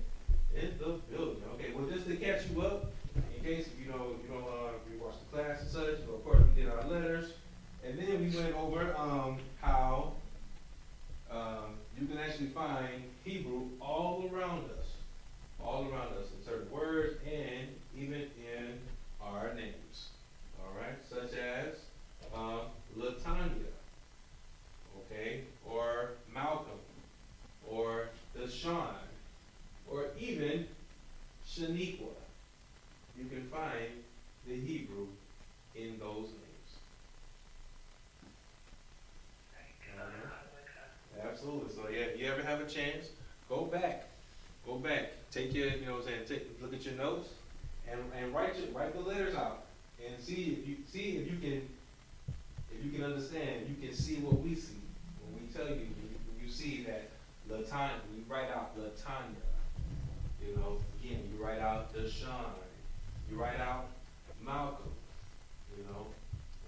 In the building. Okay, well, just to catch you up, in case you don't rewatch the class and such, of course we did our letters, and then we went over how you can actually find Hebrew all around us in certain words and even in our names. All right, such as Latanya, okay, or Malcolm, or Lashawan, or even Shaniqua. You can find the Hebrew in those names. Absolutely. So yeah, if you ever have a chance, go back, take your, look at your notes, and write the letters out, and see if you can understand, you can see what we see when we tell you. You see that Latanya, you write out Latanya. Again, you write out Deshaun, you write out Malcolm,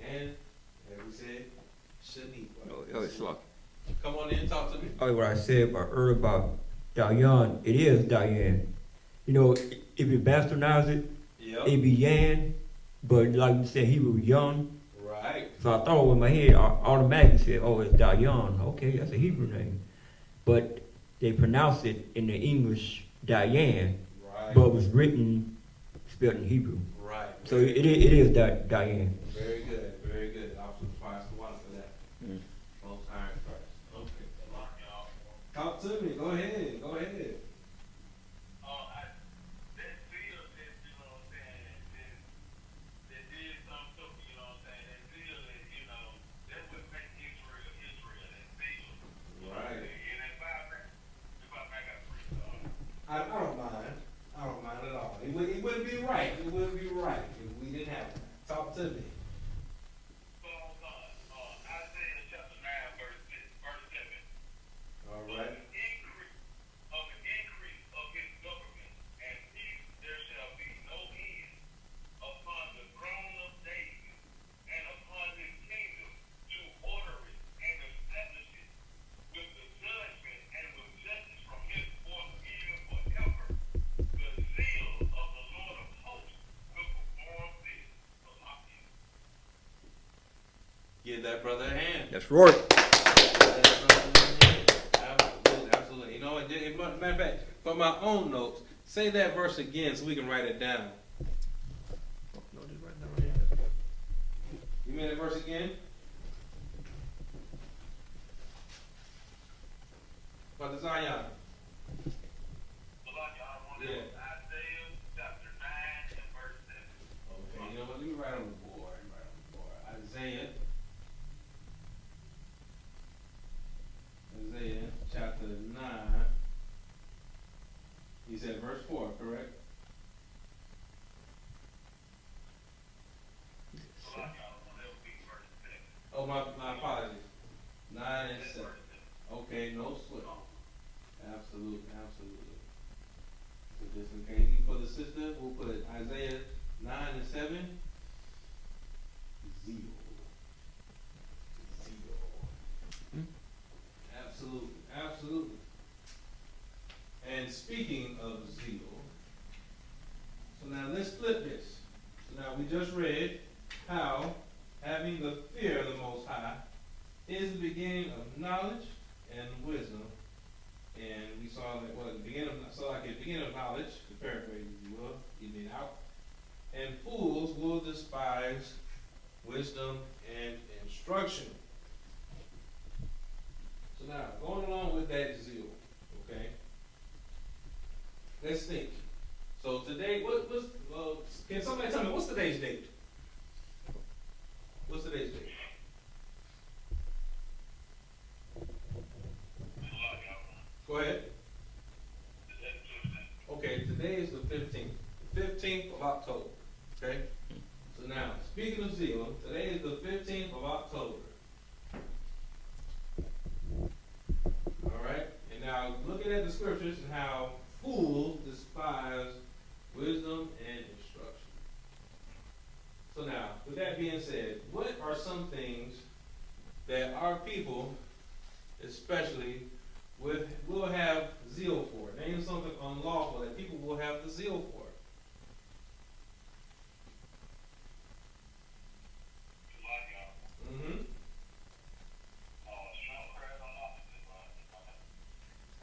and as we said, Shaniqua. Oh, it's like. Come on in, talk to me. Oh, what I said earlier about Dayan, it is Diane. If you bastardize it, Yep. it be Yan, but like you said, he was young. Right. So I thought in my head, I automatically said, oh, it's Dayan. Okay, that's a Hebrew name. But they pronounce it in the English Diane, Right. but it was written, spelled in Hebrew. Right. So it is Diane. Very good, very good. Option twice the one for that. Mm. Most high in Christ. Okay. Y'all. Talk to me. Go ahead. That zeal that, you know what I'm saying, that did something to me, you know what I'm saying, that zeal that, that would make Israel, that zeal. Right. And if I got free thought. I don't mind. I don't mind at all. It wouldn't be right. It wouldn't be right if we didn't have it. Talk to me. So, Isaiah chapter 9, verse 7. All Of right. the increase of his government and peace there shall be no end upon the throne of David and upon his kingdom to order it and establish it with the judgment and with justice from henceforth even forever. The zeal of the Lord of hosts will perform this. Give that brother a hand. That's right. Absolutely, absolutely. You know what? Matter of fact, for my own notes, say that verse again so we can write it down. You mean that verse again? Brother Zion. Yeah. Isaiah chapter 9 and verse 7. Okay, you know what? Let me write on the board. Isaiah chapter 9. He said verse 4, correct? Oh, my apologies. 9 and 7. Okay, no sweat. Absolutely. So just in case for the sister, we'll put Isaiah 9 and 7. Zeal. Absolutely. And speaking of zeal, so now let's flip this. So now we just read how having the fear of the Most High is the beginning of knowledge and wisdom. And we saw that at the beginning of knowledge, to paraphrase if you will, even out. and fools will despise wisdom and instruction. So now, going along with that zeal, okay? Let's think. So today, can somebody tell me what's today's date? What's today's date? Go ahead. Okay, today is the 15th. The 15th of October. Okay? So now, speaking of zeal, today is the 15th of October. Alright? And now, looking at the scriptures and how fools despise wisdom and instruction. So now, with that being said, what are some things that our people, especially, will have zeal for? Name something unlawful that people will have the zeal for. Mm-hmm.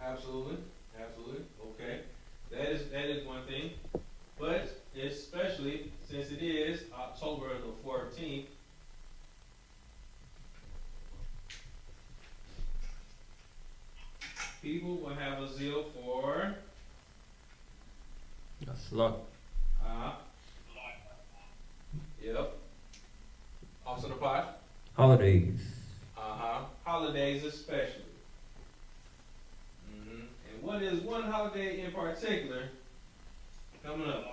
Absolutely. Absolutely. Okay. That is one thing. But especially since it is October the 14th, people will have a zeal for That's luck. Yep. Also the pot. Holidays. Holidays especially. And what is one holiday in particular coming up?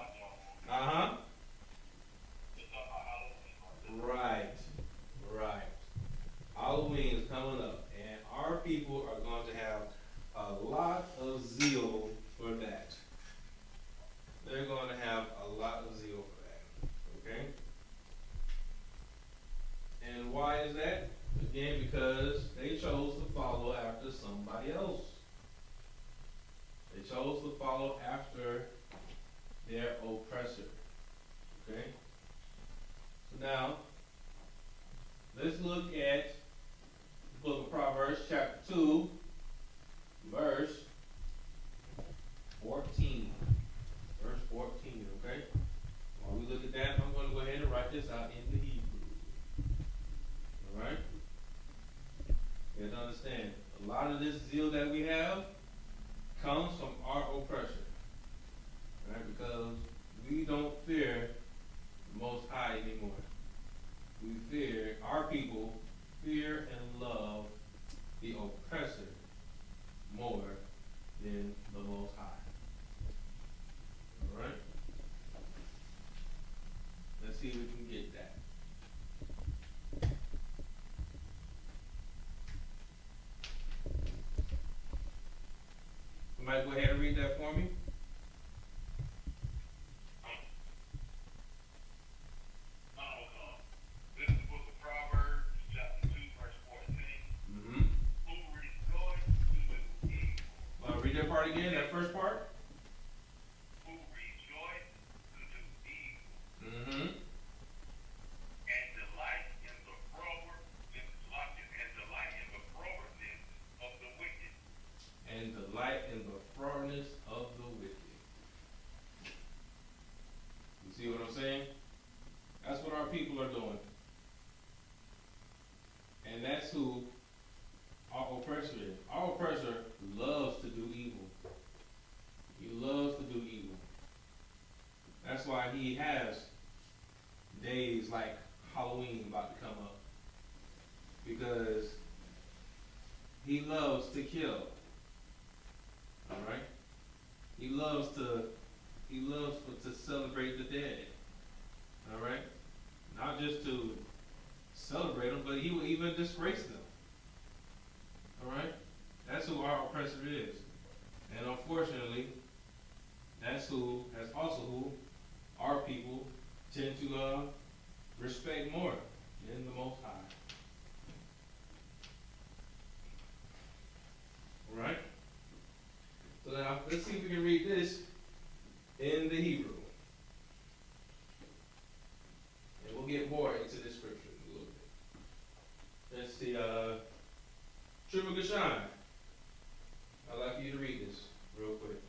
Right. Right. Halloween is coming up, and our people are going to have a lot of zeal for that. They're going to have a lot of zeal for that. Okay? And why is that? Again, because they chose to follow after somebody else. They chose to follow after their oppressor. Okay? So now, let's look at the book of Proverbs, chapter 2, verse 14. Verse 14, okay? While we look at that, I'm going to go ahead and write this out in the Hebrew. Alright? You have to understand, a lot of this zeal that we have comes from our oppressor. Right? Because we don't fear the Most High anymore. Our people fear and love the oppressor more than the Most High. Alright? Let's see if we can get that. Somebody go ahead and read that for me. This is the book of Proverbs, chapter 2, verse 14. Mm-hmm. Who rejoice to do evil. Read that part again, that first part. Who rejoice to do evil. Mm-hmm. And delight in the frowardness of the wicked. And delight in the frowardness of the wicked. You see what I'm saying? That's what our people are doing. And that's who our oppressor is. Our oppressor loves to do evil. He loves to do evil. That's why he has days like Halloween about to come up. Because he loves to kill. Alright? He loves to celebrate the dead. Alright? Not just to celebrate them, but he will even disgrace them. Alright? That's who our oppressor is. And unfortunately, that's also who our people tend to respect more than the Most High. Alright? So now, let's see if we can read this in the Hebrew. And we'll get more into this scripture in a little bit. Let's see, Trevor Gashan, I'd like for you to read this real quick.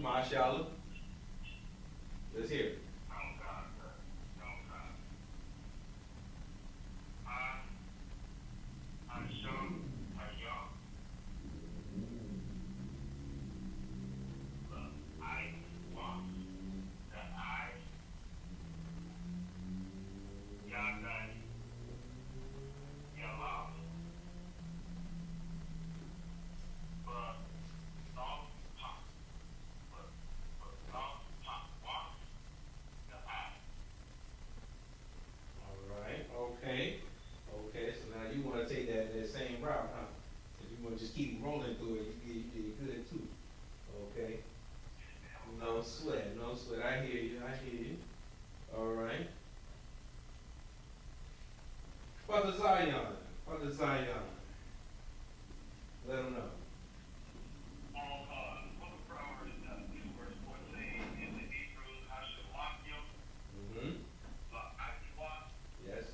Mashallah. Let's hear it. All right, okay. Okay, so now you wanna take that same route, huh? If you wanna just keep rolling through it, you did good too. Okay. No sweat, no sweat. I hear you, I hear you. All right. Father Zion, Father Zion. Let them know. Mm-hmm. Yes.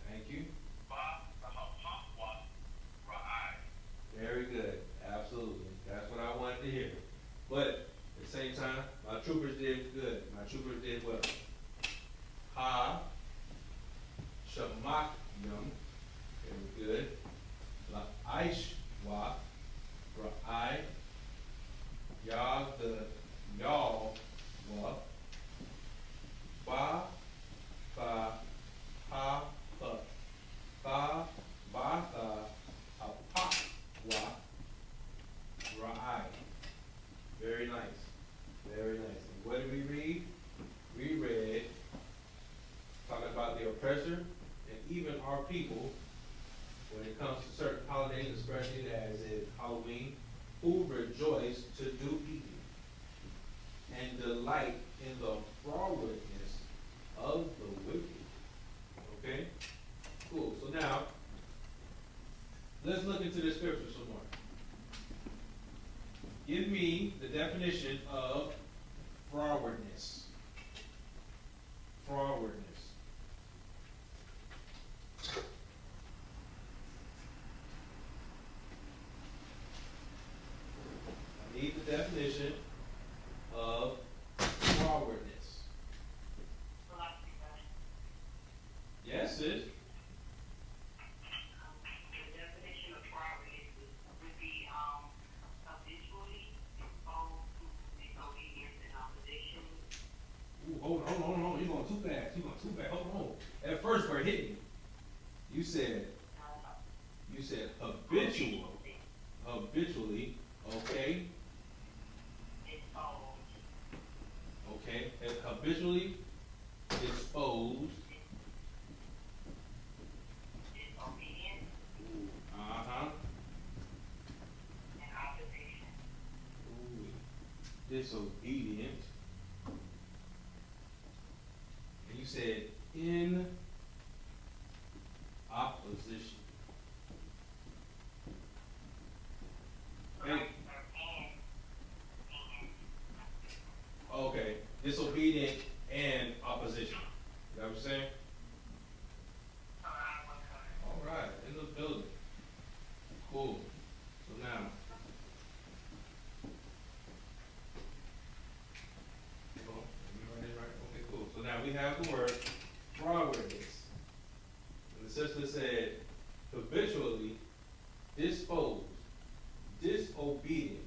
Thank you. Very good. Absolutely. That's what I wanted to hear. But at the same time, my troopers did good. My troopers did well. Ha. Shamakyam. Very good. La Aishwa. Ra'ai. Ya the y'all wa. Ba. Ba. Ha. Ba. Ba. Ba. Ba. Ha. Pa. Wa. Ra'ai. Very nice. Very nice. And what did we read? We read talking about the oppressor and even our people when it comes to certain holidays, especially as in Halloween, who rejoice to do evil and delight in the frowardness of the wicked. Okay? Cool. So now, let's look into the scripture some more. Give me the definition of frowardness. Frowardness. I need the definition of frowardness. Yes, sis. The definition of property would be, habitually exposed to disobedience and opposition. Ooh, hold on. You're going too fast. You're going too fast. Hold on. At first, we're hitting you. You said habitual. Habitually. Okay. Exposed. Okay. And habitually exposed. Disobedience Uh-huh. and opposition. Ooh. Disobedient. And you said in opposition. Hey, okay, disobedient and opposition. You know what I'm saying? All right, in the building. Cool. So now, oh, you running right? Okay, cool. So now we have the word frowardness. And the sister said habitually disposed, disobedient,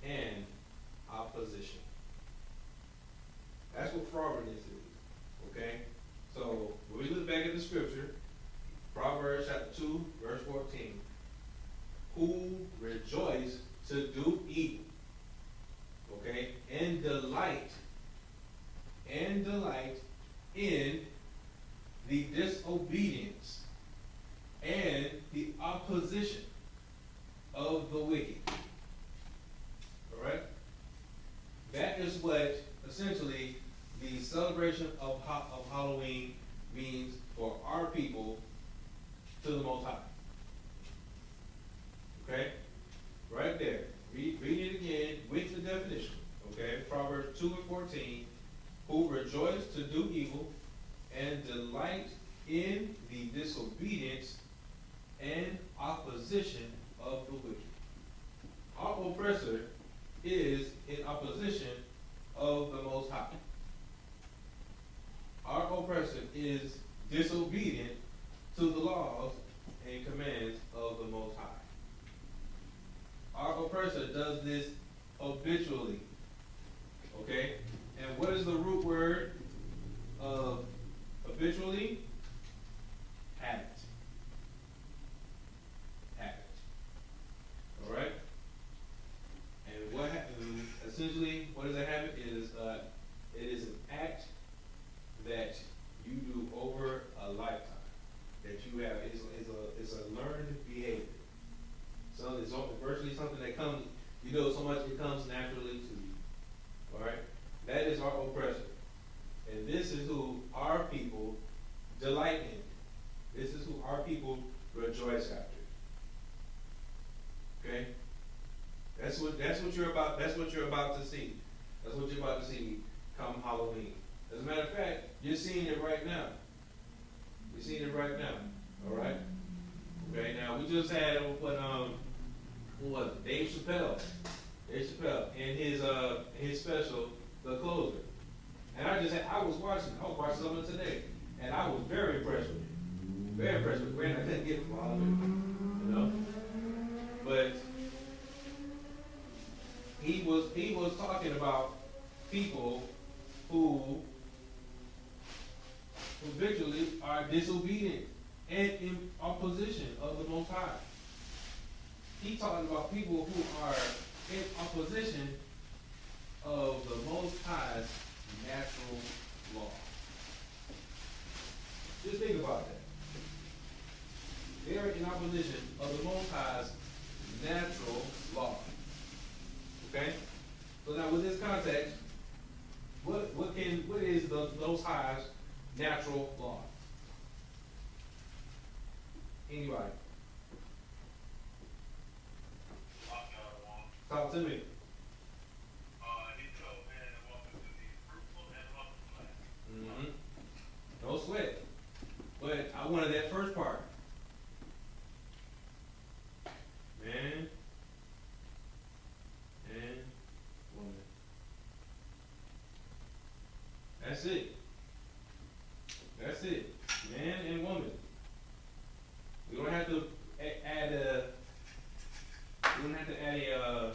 and opposition. That's what frowardness is, okay? So, when we look back at the scripture, Proverbs chapter 2, verse 14, who rejoice to do evil, okay, and delight in the disobedience and the opposition of the wicked. All right? That is what essentially the celebration of Halloween means for our people to the Most High. Okay? Right there. Read it again with the definition. Okay? Proverbs 2 and 14. Who rejoice to do evil and delight in the disobedience and opposition opposition of the wicked. Our oppressor is in opposition of the Most High. Our oppressor is disobedient to the laws and commands of the Most High. Our oppressor does this habitually. Okay? And what is the root word of habitually? Habit. Habit. All right? And what essentially, what is a habit? It is an act that you do over a lifetime. That you have is a learned behavior. So it's virtually something that comes, you do it so much it comes naturally to you. All right? That is our oppressor. And this is who our people delight in. This is who our people rejoice after. Okay? That's what you're about to see. That's what you're about to see come Halloween. As a matter of fact, you're seeing it right now. You're seeing it right now. All right? Okay, now we just had who was it? Dave Chappelle in his special, The Closer. And I was watching something today, and I was very impressed with it. Very impressed with it. Granted, I couldn't get from all of it, you know. But he was talking about people who habitually are disobedient and in opposition of the Most High. He talking about people who are in opposition of the Most High's natural law. Just think about that. They are in opposition of the Most High's natural law. Okay? So now with this context, what is the Most High's natural law? Anybody? Talk to me. He told man to walk into the fruitful and multiply. No sweat. But I wanted that first part. Man and woman. That's it. That's it. Man and woman. We don't have to add a. We don't have to add a.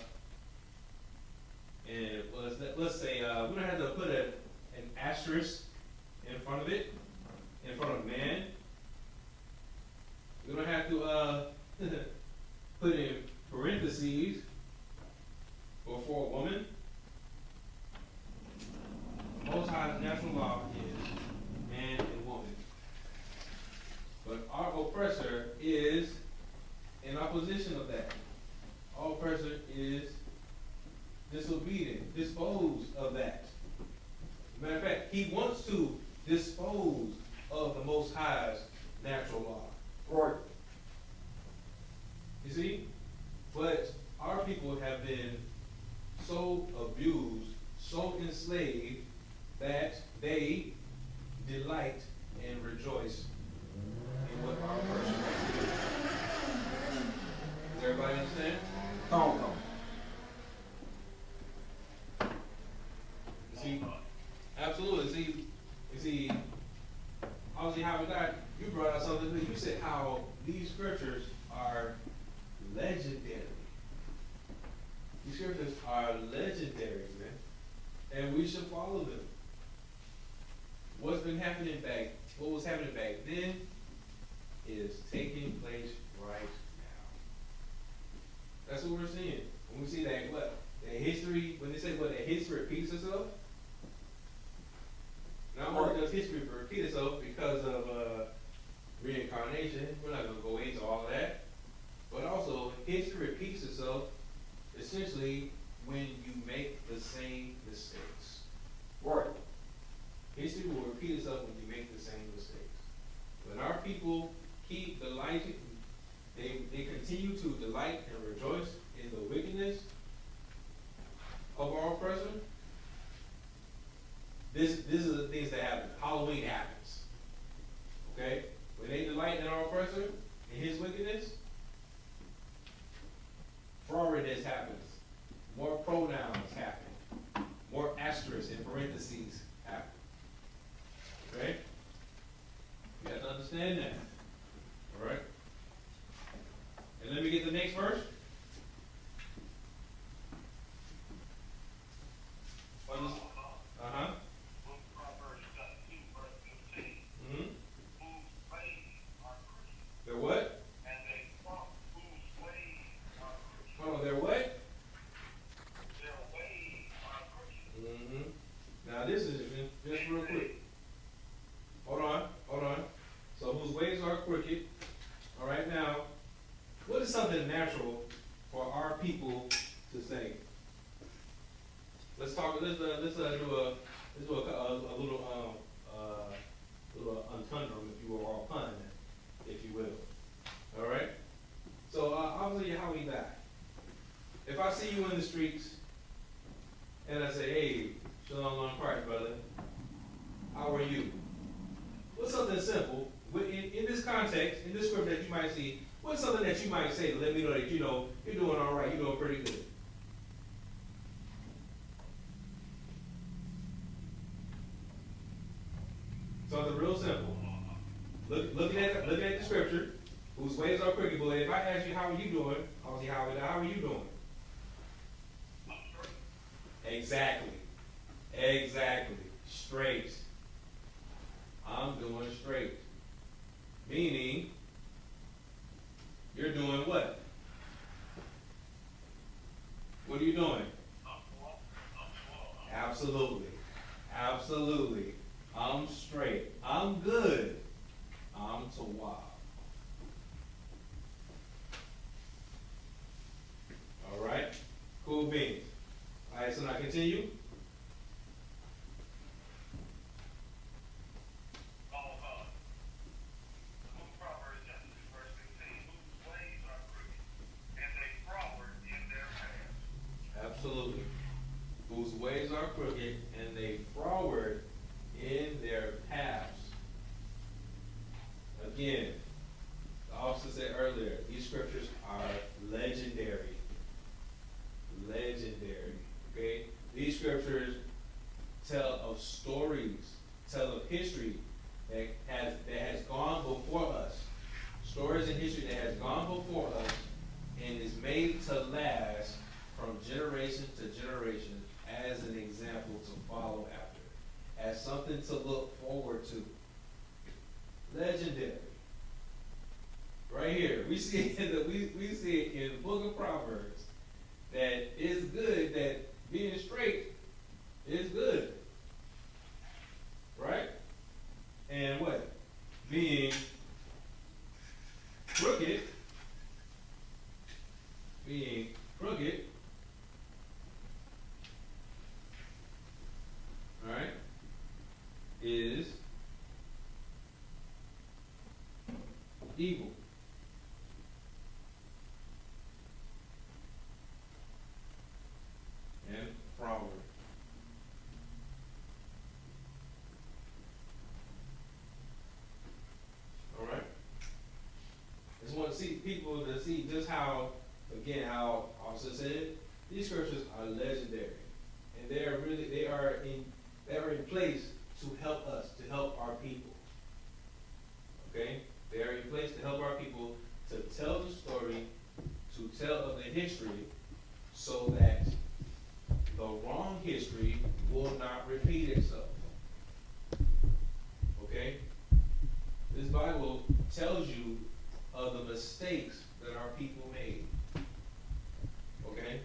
And let's say we don't have to put an asterisk in front of it, in front of man. We don't have to put in parentheses before woman. Most High's natural law is man and woman. But our oppressor is in opposition of that. Our oppressor is disobedient, disposed of that. Matter of fact, he wants to dispose of the Most High's natural law. Right. You see? But our people have been so abused, so enslaved, that they delight and rejoice in what our oppressor has to do. Does everybody understand? No. See, absolutely. See, obviously, how we got, you brought out something, you said how these scriptures are legendary. These scriptures are legendary, man. And we should follow them. What was happening back then is taking place right now. That's what we're seeing. When we see that, that history, when they say that history repeats itself, not only does history repeat itself because of reincarnation, we're not going to go into all of that, but also history repeats itself essentially when you make the same mistakes. Right. History will repeat itself when you make the same mistakes. When our people keep delighting, they continue to delight and rejoice in the wickedness of our oppressor. This is the things that happen. Halloween happens. Okay? When they delight in our oppressor and his wickedness, cleverness happens. More pronouns happen. More asterisks and parentheses happen. Okay? You have to understand that. All right? And let me get the next verse. Uh-huh. Proverbs 2, verse 15. Mm-hmm. Whose ways are crooked, They're what? and they walk whose ways are crooked. Hold on, they're what? Their ways are crooked. Mm-hmm. Now this is just real quick. Hold on. So whose ways are crooked. All right, now, what is something natural for our people to say? Let's talk. Let's do a little entundrum, if you will, or pun, if you will. All right. So I'll tell you how we die. If I see you in the streets and I say, "Hey, shalom on Christ, brother. How are you?" What's something simple in this context, in this script that you might see? What's something that you might say to let me know that you know you're doing all right, you're doing pretty good? Something real simple. Looking at the scripture, whose ways are crooked. But if I ask you, how are you doing? I'll say, how are you doing? Exactly. Straight. I'm doing straight. Meaning, you're doing what? What are you doing? Absolutely. I'm straight. I'm good. I'm tawab. All right? Cool beans. All right, so now continue. Proverbs 2, verse 15. Whose ways are crooked, and they froward in their paths. Absolutely. Whose ways are crooked and they froward in their paths. Again, the officer said earlier, these scriptures are legendary. Okay? These scriptures tell of stories, tell of history that has gone before us. Stories in history that has gone before us and is made to last from generation to generation as an example to follow after, as something to look forward to. Legendary. Right here, we see it we see it in the book of Proverbs that it's good that being straight is good. Right? And what? Being crooked, all right, is evil. And froward. All right? I just want to see people to see just how, again, how Officer said, these scriptures are legendary. And they are in place to help us, to help our people. Okay? They are in place to help our people to tell the story, to tell of the history, so that the wrong history will not repeat itself. Okay? This Bible tells you of the mistakes that our people made. Okay?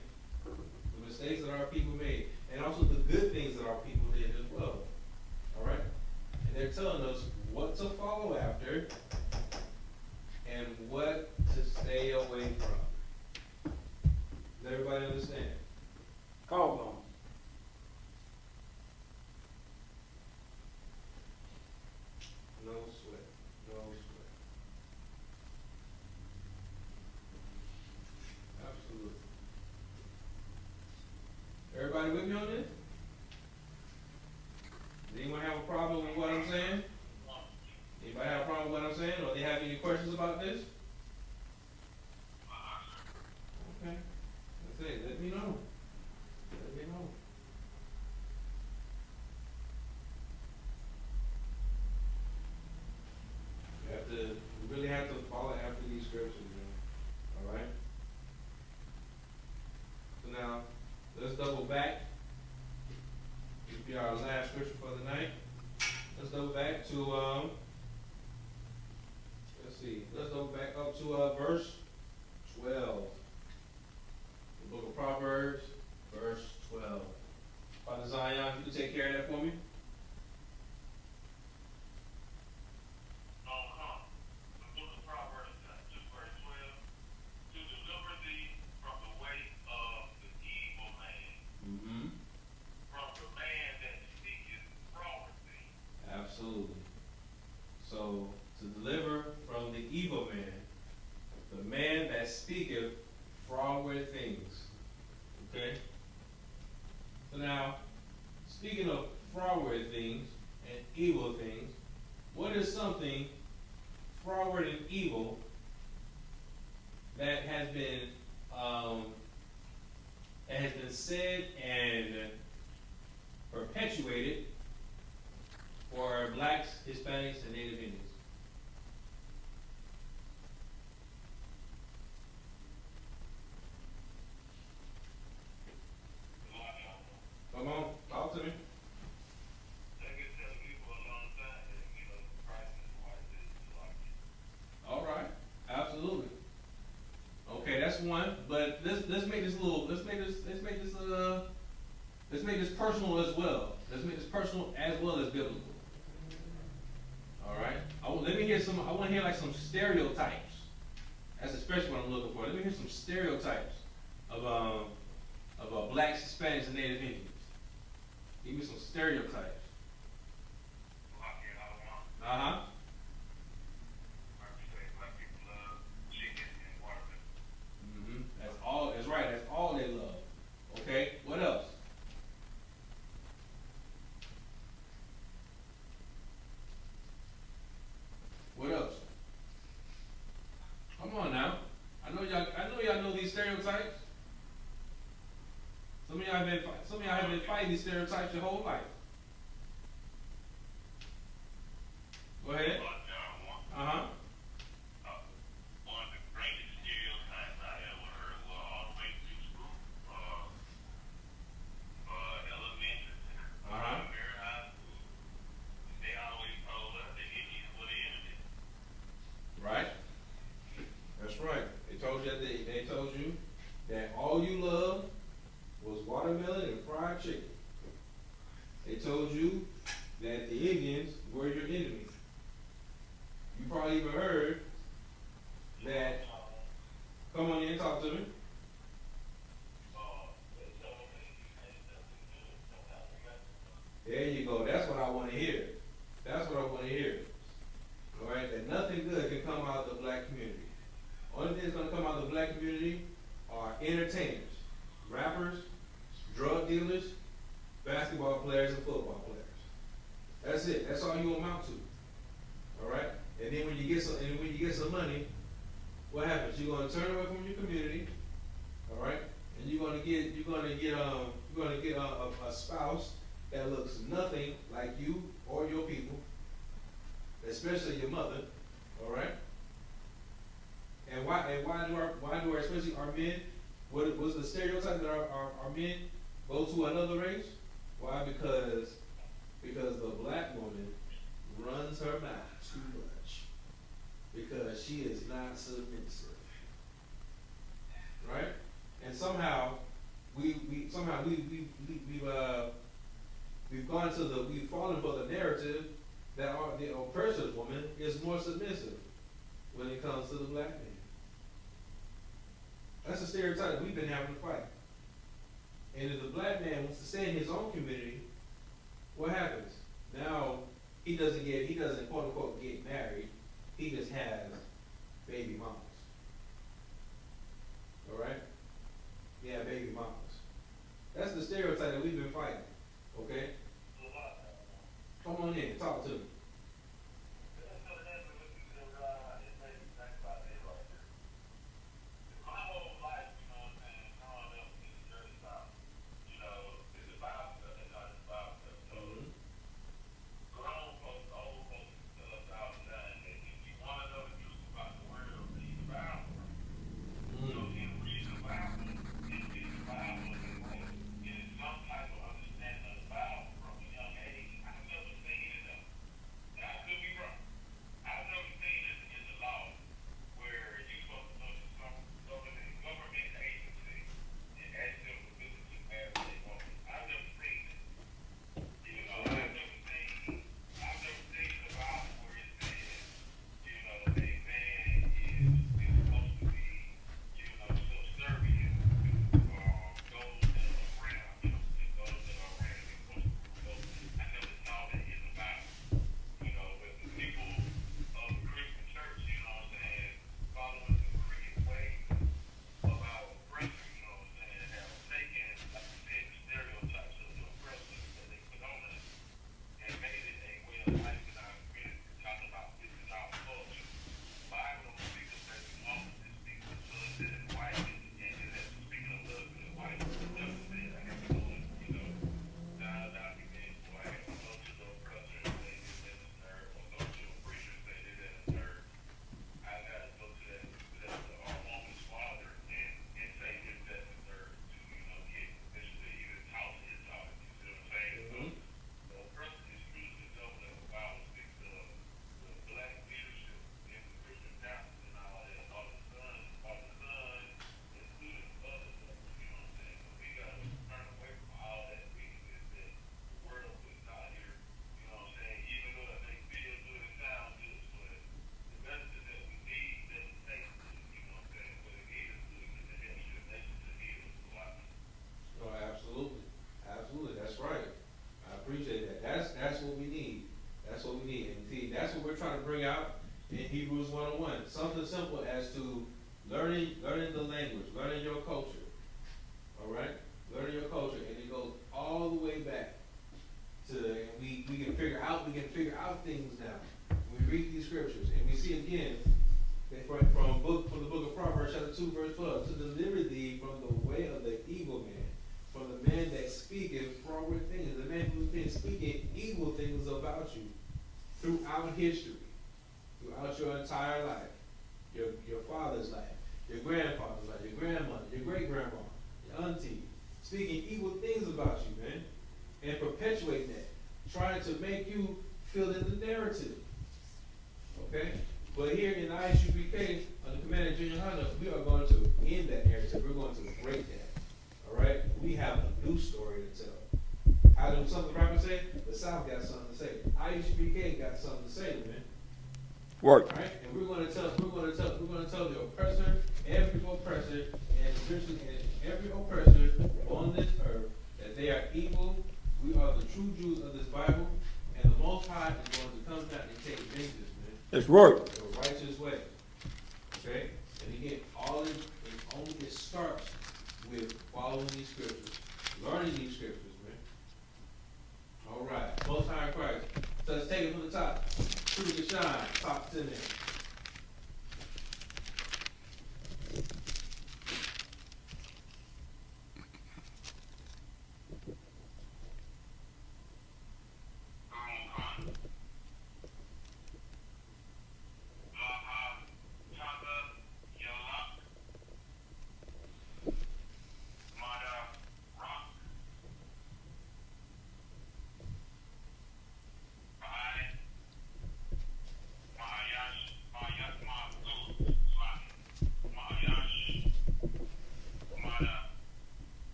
The mistakes that our people made. And also the good things that our people did as well. Alright? And they're telling us what to follow after and what to stay away from. Does everybody understand? Call on. No sweat. Absolutely. Everybody with me on this? Does anyone have a problem with what I'm saying? Anybody have a problem with what I'm saying? Or they have any questions about this? Okay. these scriptures, man. All right. So now, let's double back. This will be our last scripture for the night. Let's double back to let's see. Let's double back up to verse 12. The book of Proverbs, verse 12. Father Zion, you can take care of that for me. The book of Proverbs, just verse 12. To deliver thee from the way of the evil man, Mm-hmm. from the man that seeketh froward things. Absolutely. So, to deliver from the evil man, the man that speaketh froward things. Okay? So now, speaking of froward things and evil things, what is something froward and evil that has been said and perpetuated for blacks, Hispanics, and Native Indians? Come on, talk to me. They've been telling people a long time that, Christ is white, this is like it. All right, absolutely. Okay, that's one. But let's make this personal as well. Let's make this personal as well as biblical. All right. I want to hear like some stereotypes. That's especially what I'm looking for. Let me hear some stereotypes of blacks, Hispanics, and Native Indians. Give me some stereotypes. Black and Lashawan. Uh-huh. Black people love chicken and watermelon. Mm-hmm. That's all. That's right. That's all they love. Okay. What else? What else? Come on now. I know y'all know these stereotypes. Some of y'all have been fighting these stereotypes your whole life. Go ahead. Uh-huh. One of the greatest stereotypes I ever heard was all the way through school, elementary, Uh-huh. very high school. They always told us that Indians were the enemy. Right? That's right. They told you that all you loved was watermelon and fried chicken. They told you that the Indians were your enemy. You probably even heard that. Come on in and talk to me. There you go. That's what I want to hear. That's what I want to hear. All right? That nothing good can come out of the black community. Only thing that's going to come out of the black community are entertainers, rappers, drug dealers, basketball players, and football players. That's it. That's all you amount to. All right? And then when you get some money, what happens? You're going to turn away from your community. All right? And you're going to get a spouse that looks nothing like you or your people, especially your mother. All right? And why do especially our men? What was the stereotype that our men go to another race? Why? Because the black woman runs her mouth too much. Because she is not submissive. Right? And somehow we've fallen for the narrative that the oppressor's woman is more submissive when it comes to the black man. That's a stereotype we've been having to fight. And if the black man wants to stay in his own community, what happens? Now he doesn't quote unquote get married. He just has baby mamas. All right? Yeah, baby mamas. That's the stereotype that we've been fighting. Okay? Come on in, talk to me. as to learning the language, learning your culture. All right, learning your culture, and it goes all the way back to, and we can figure out things now. We read these scriptures, and we see again that from the book of Proverbs, chapter 2, verse 12, to deliver thee from the way of the evil man, from the man that speaketh froward things, the man who's been speaking evil things about you throughout history, throughout your entire life, your father's life, your grandfather's life, your grandmother, your great-grandma, your auntie, speaking evil things about you, man, and perpetuating that, trying to make you feel in the narrative, okay? But here in Isupk, under command of Junior Honda, we are going to end that narrative. We're going to break that, all right? We have a new story to tell. How do some of the rappers say? The South got something to say. Isupk got something to say, man. Work. All right, and we're going to tell the oppressor, every oppressor, and especially every oppressor on this earth that they are evil. We are the true Jews of this Bible, and the Most High is going to come down and take vengeance, man. It's work. The righteous way. Okay, and again, it starts with following these scriptures, learning these scriptures, man. All right, Most High in Christ. So let's take it from the top. True to shine, top 10 minutes.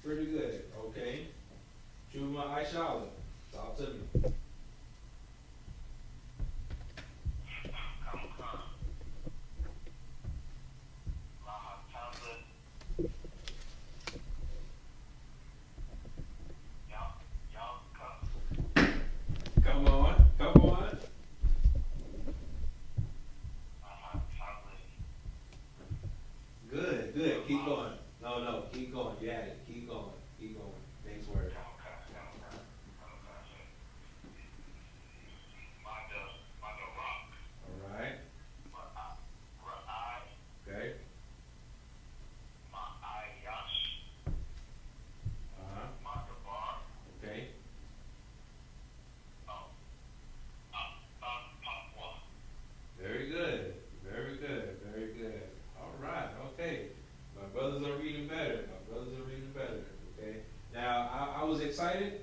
Pretty good, okay. Chuma Aishala, talk to me. Come on. Good, keep going. No, keep going, you had it, keep going. Thanks, word. All right. Okay. Okay. Very good. All right, okay. My brothers are reading better. Okay. Now, I was excited.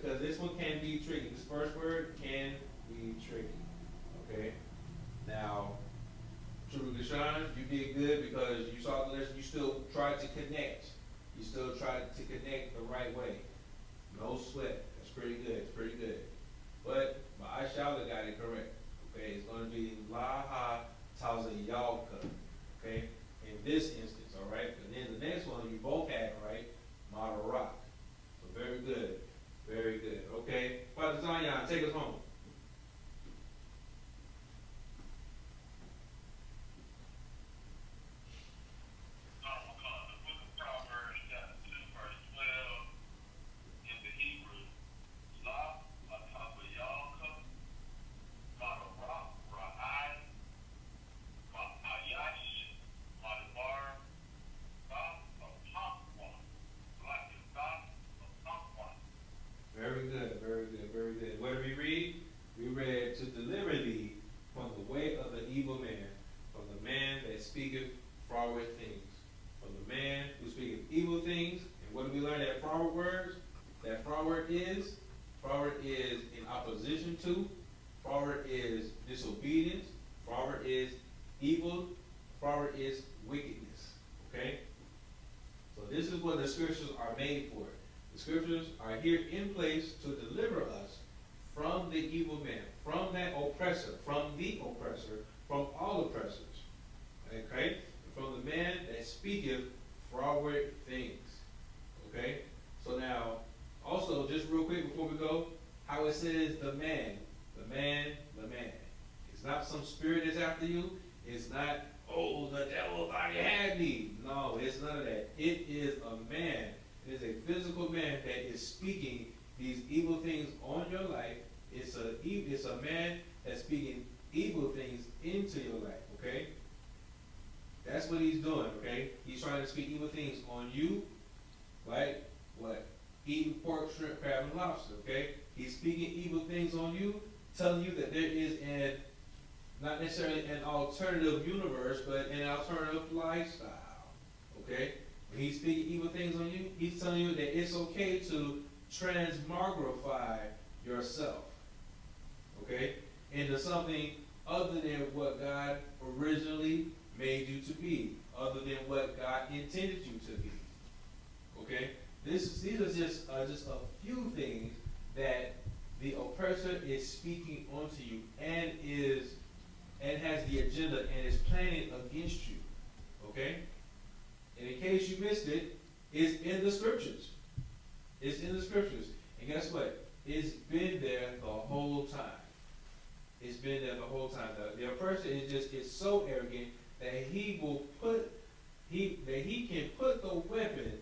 Because this one can be tricky. This first word can be tricky. Okay. Now, True Gashan, you did good because you saw the lesson. You still tried to connect. The right way. No sweat. That's pretty good. But my Aishala got it correct. Okay, it's going to be Laha Tazayalka. Okay, in this instance, all right. And then the next one you both had right, Madarak. So very good. Okay, Father Zion, take us home. Very good. What did we read? We read to deliver thee from the way of the evil man, from the man that speaketh froward things, from the man who speaketh evil things. And what did we learn that froward words? That froward is in opposition to, froward is disobedience, froward is evil, froward is wickedness. Okay? So this is what the scriptures are made for. The scriptures are here in place to deliver us from the evil man, from that oppressor, from the oppressor, from all oppressors. Okay? from the man that speaketh froward things. Okay? So now, also, just real quick before we go, how it says the man, the man, the man. It's not some spirit that's after you. It's not, oh, the devil thought he had me. No, it's none of that. It is a man. It is a physical man that is speaking these evil things on your life. It's a man that's speaking evil things into your life, okay? That's what he's doing, okay? He's trying to speak evil things on you, right? What? Eating pork, shrimp, crab, and lobster, okay? He's speaking evil things on you, telling you that there is not necessarily an alternative universe, but an alternative lifestyle, okay? When he's speaking evil things on you, he's telling you that it's okay to transmogrify yourself, okay, into something other than what God originally made you to be, other than what God intended you to be, okay? These are just a few things that the oppressor is speaking onto you and has the agenda and is planning against you, okay? And in case you missed it, it's in the scriptures. It's in the scriptures. And guess what? It's been there the whole time. It's been there the whole time. The oppressor is so arrogant that he can put the weapon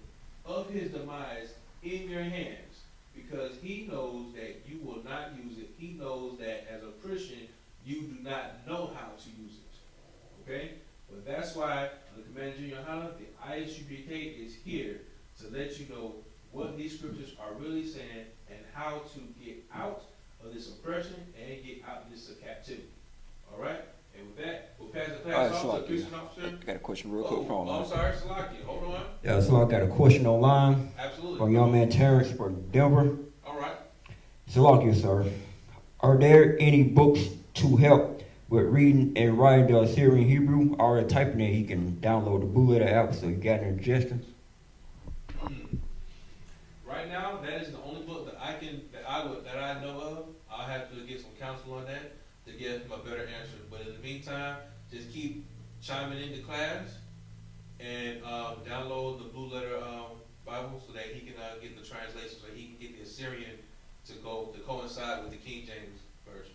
of his demise in your hands because he knows that you will not use it. He knows that as a Christian, you do not know how to use it. Okay? But that's why the Commander Junior Hana, the Isupk is here to let you know what these scriptures are really saying and how to get out of this oppression and get out of this captivity. All right? And with that, we'll pass the class off to the police officer. I got a question real quick from I'm sorry, Salaki. Hold on. Yeah, so I got a question online Absolutely. from young man Terrence from Denver. All right. Salakia, sir. Are there any books to help with reading and writing the Assyrian Hebrew? Already typing it, he can download the Blue Letter app, so you got any suggestions? Right now, that is the only book that I know of. I'll have to get some counsel on that to give him a better answer. But in the meantime, just keep chiming into class and download the Blue Letter Bible so that he can get the translation, so he can get the Assyrian to coincide with the King James version.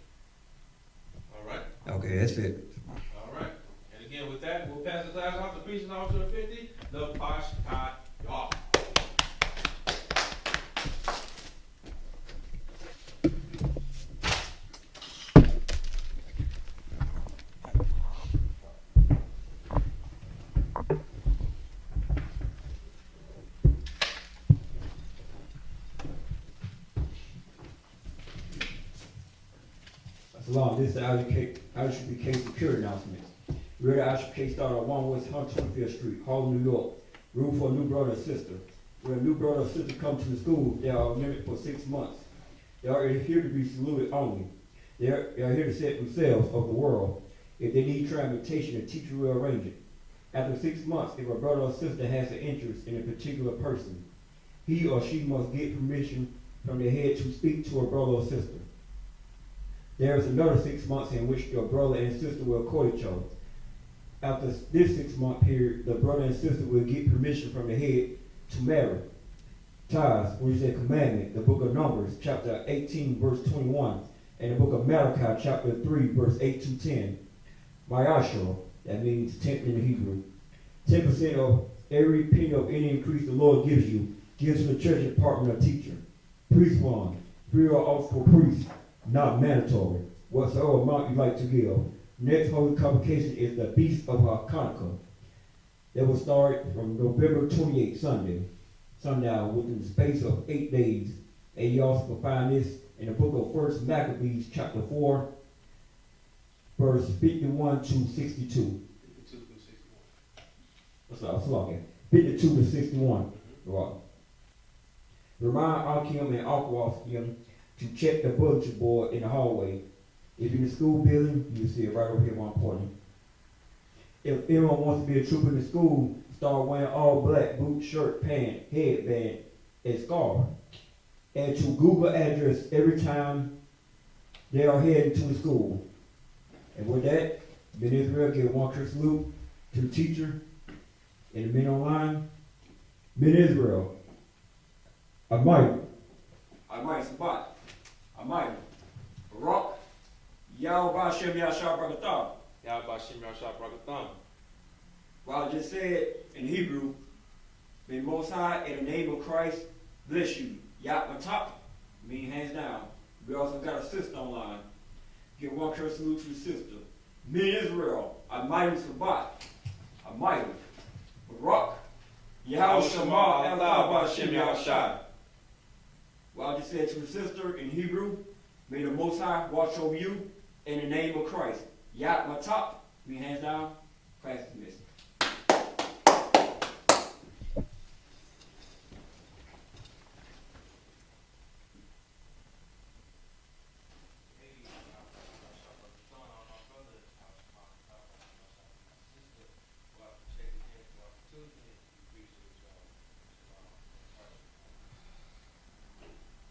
All right. Okay, that's it. All right. And again, with that, we'll pass the class off to Preaching Officer 50, the Posh Qadash. Salam, this is the Isupk security announcements. We're at Isupk started on 1 West 125th Street, Harlem, New York. Room for a new brother and sister. When a new brother or sister come to the school, they are limited for 6 months. They are here to be saluted only. They are here to set themselves of the world. If they need transportation, a teacher will arrange it. After 6 months, if a brother or sister has an interest in a particular person, he or she must get permission from their head to speak to a brother or sister. There is another 6 months in which your brother and sister will court each other. After this 6-month period, the brother and sister will get permission from the head to marry. Tithes, which is a commandment, the book of Numbers, chapter 18, verse 21, and the book of Malachi, chapter 3, verse 8 to 10. Mayashor, that means tenth in the Hebrew. 10% of every penny of any increase the Lord gives you, gives to the church department or teacher. Priest one, free or off for priests, not mandatory, whatsoever amount you like to give. Next holy convocation is the Feast of Hanukkah. That will start from November 28th, sundown, within the space of 8 days. And you also can find this in the book of 1 Maccabees, chapter 4, verse 51 to 62. 52 through 61. That's all, 52 to 61. Right. Remind Akim and Akwaskim to check the bulletin board in the hallway. If you're in the school building, you see it right over here while I'm pointing. If anyone wants to be a trooper in the school, start wearing all black boots, shirt, pants, headband, and scarf. And to Google address every time they are heading to the school. And with that, Ben Israel give one church salute to the teacher and the men online. Men Israel, Amai, Sabat, Amai, Barak, Yahweh Shem Yashar Bragatham. Yahweh Shem Yahshua Bragatham. Well, I just said in Hebrew, may Most High, in the name of Christ, bless you. Yat Matap, mean hands down. We also got a sister online. Give one curse salute to the sister. Men Israel, Amai Sabat, Amai, Barak, Yahweh Shema El Shem Yahshua. Well, I just said to the sister in Hebrew, may the Most High watch over you in the name of Christ. Yat Matap, mean hands down, class dismissed.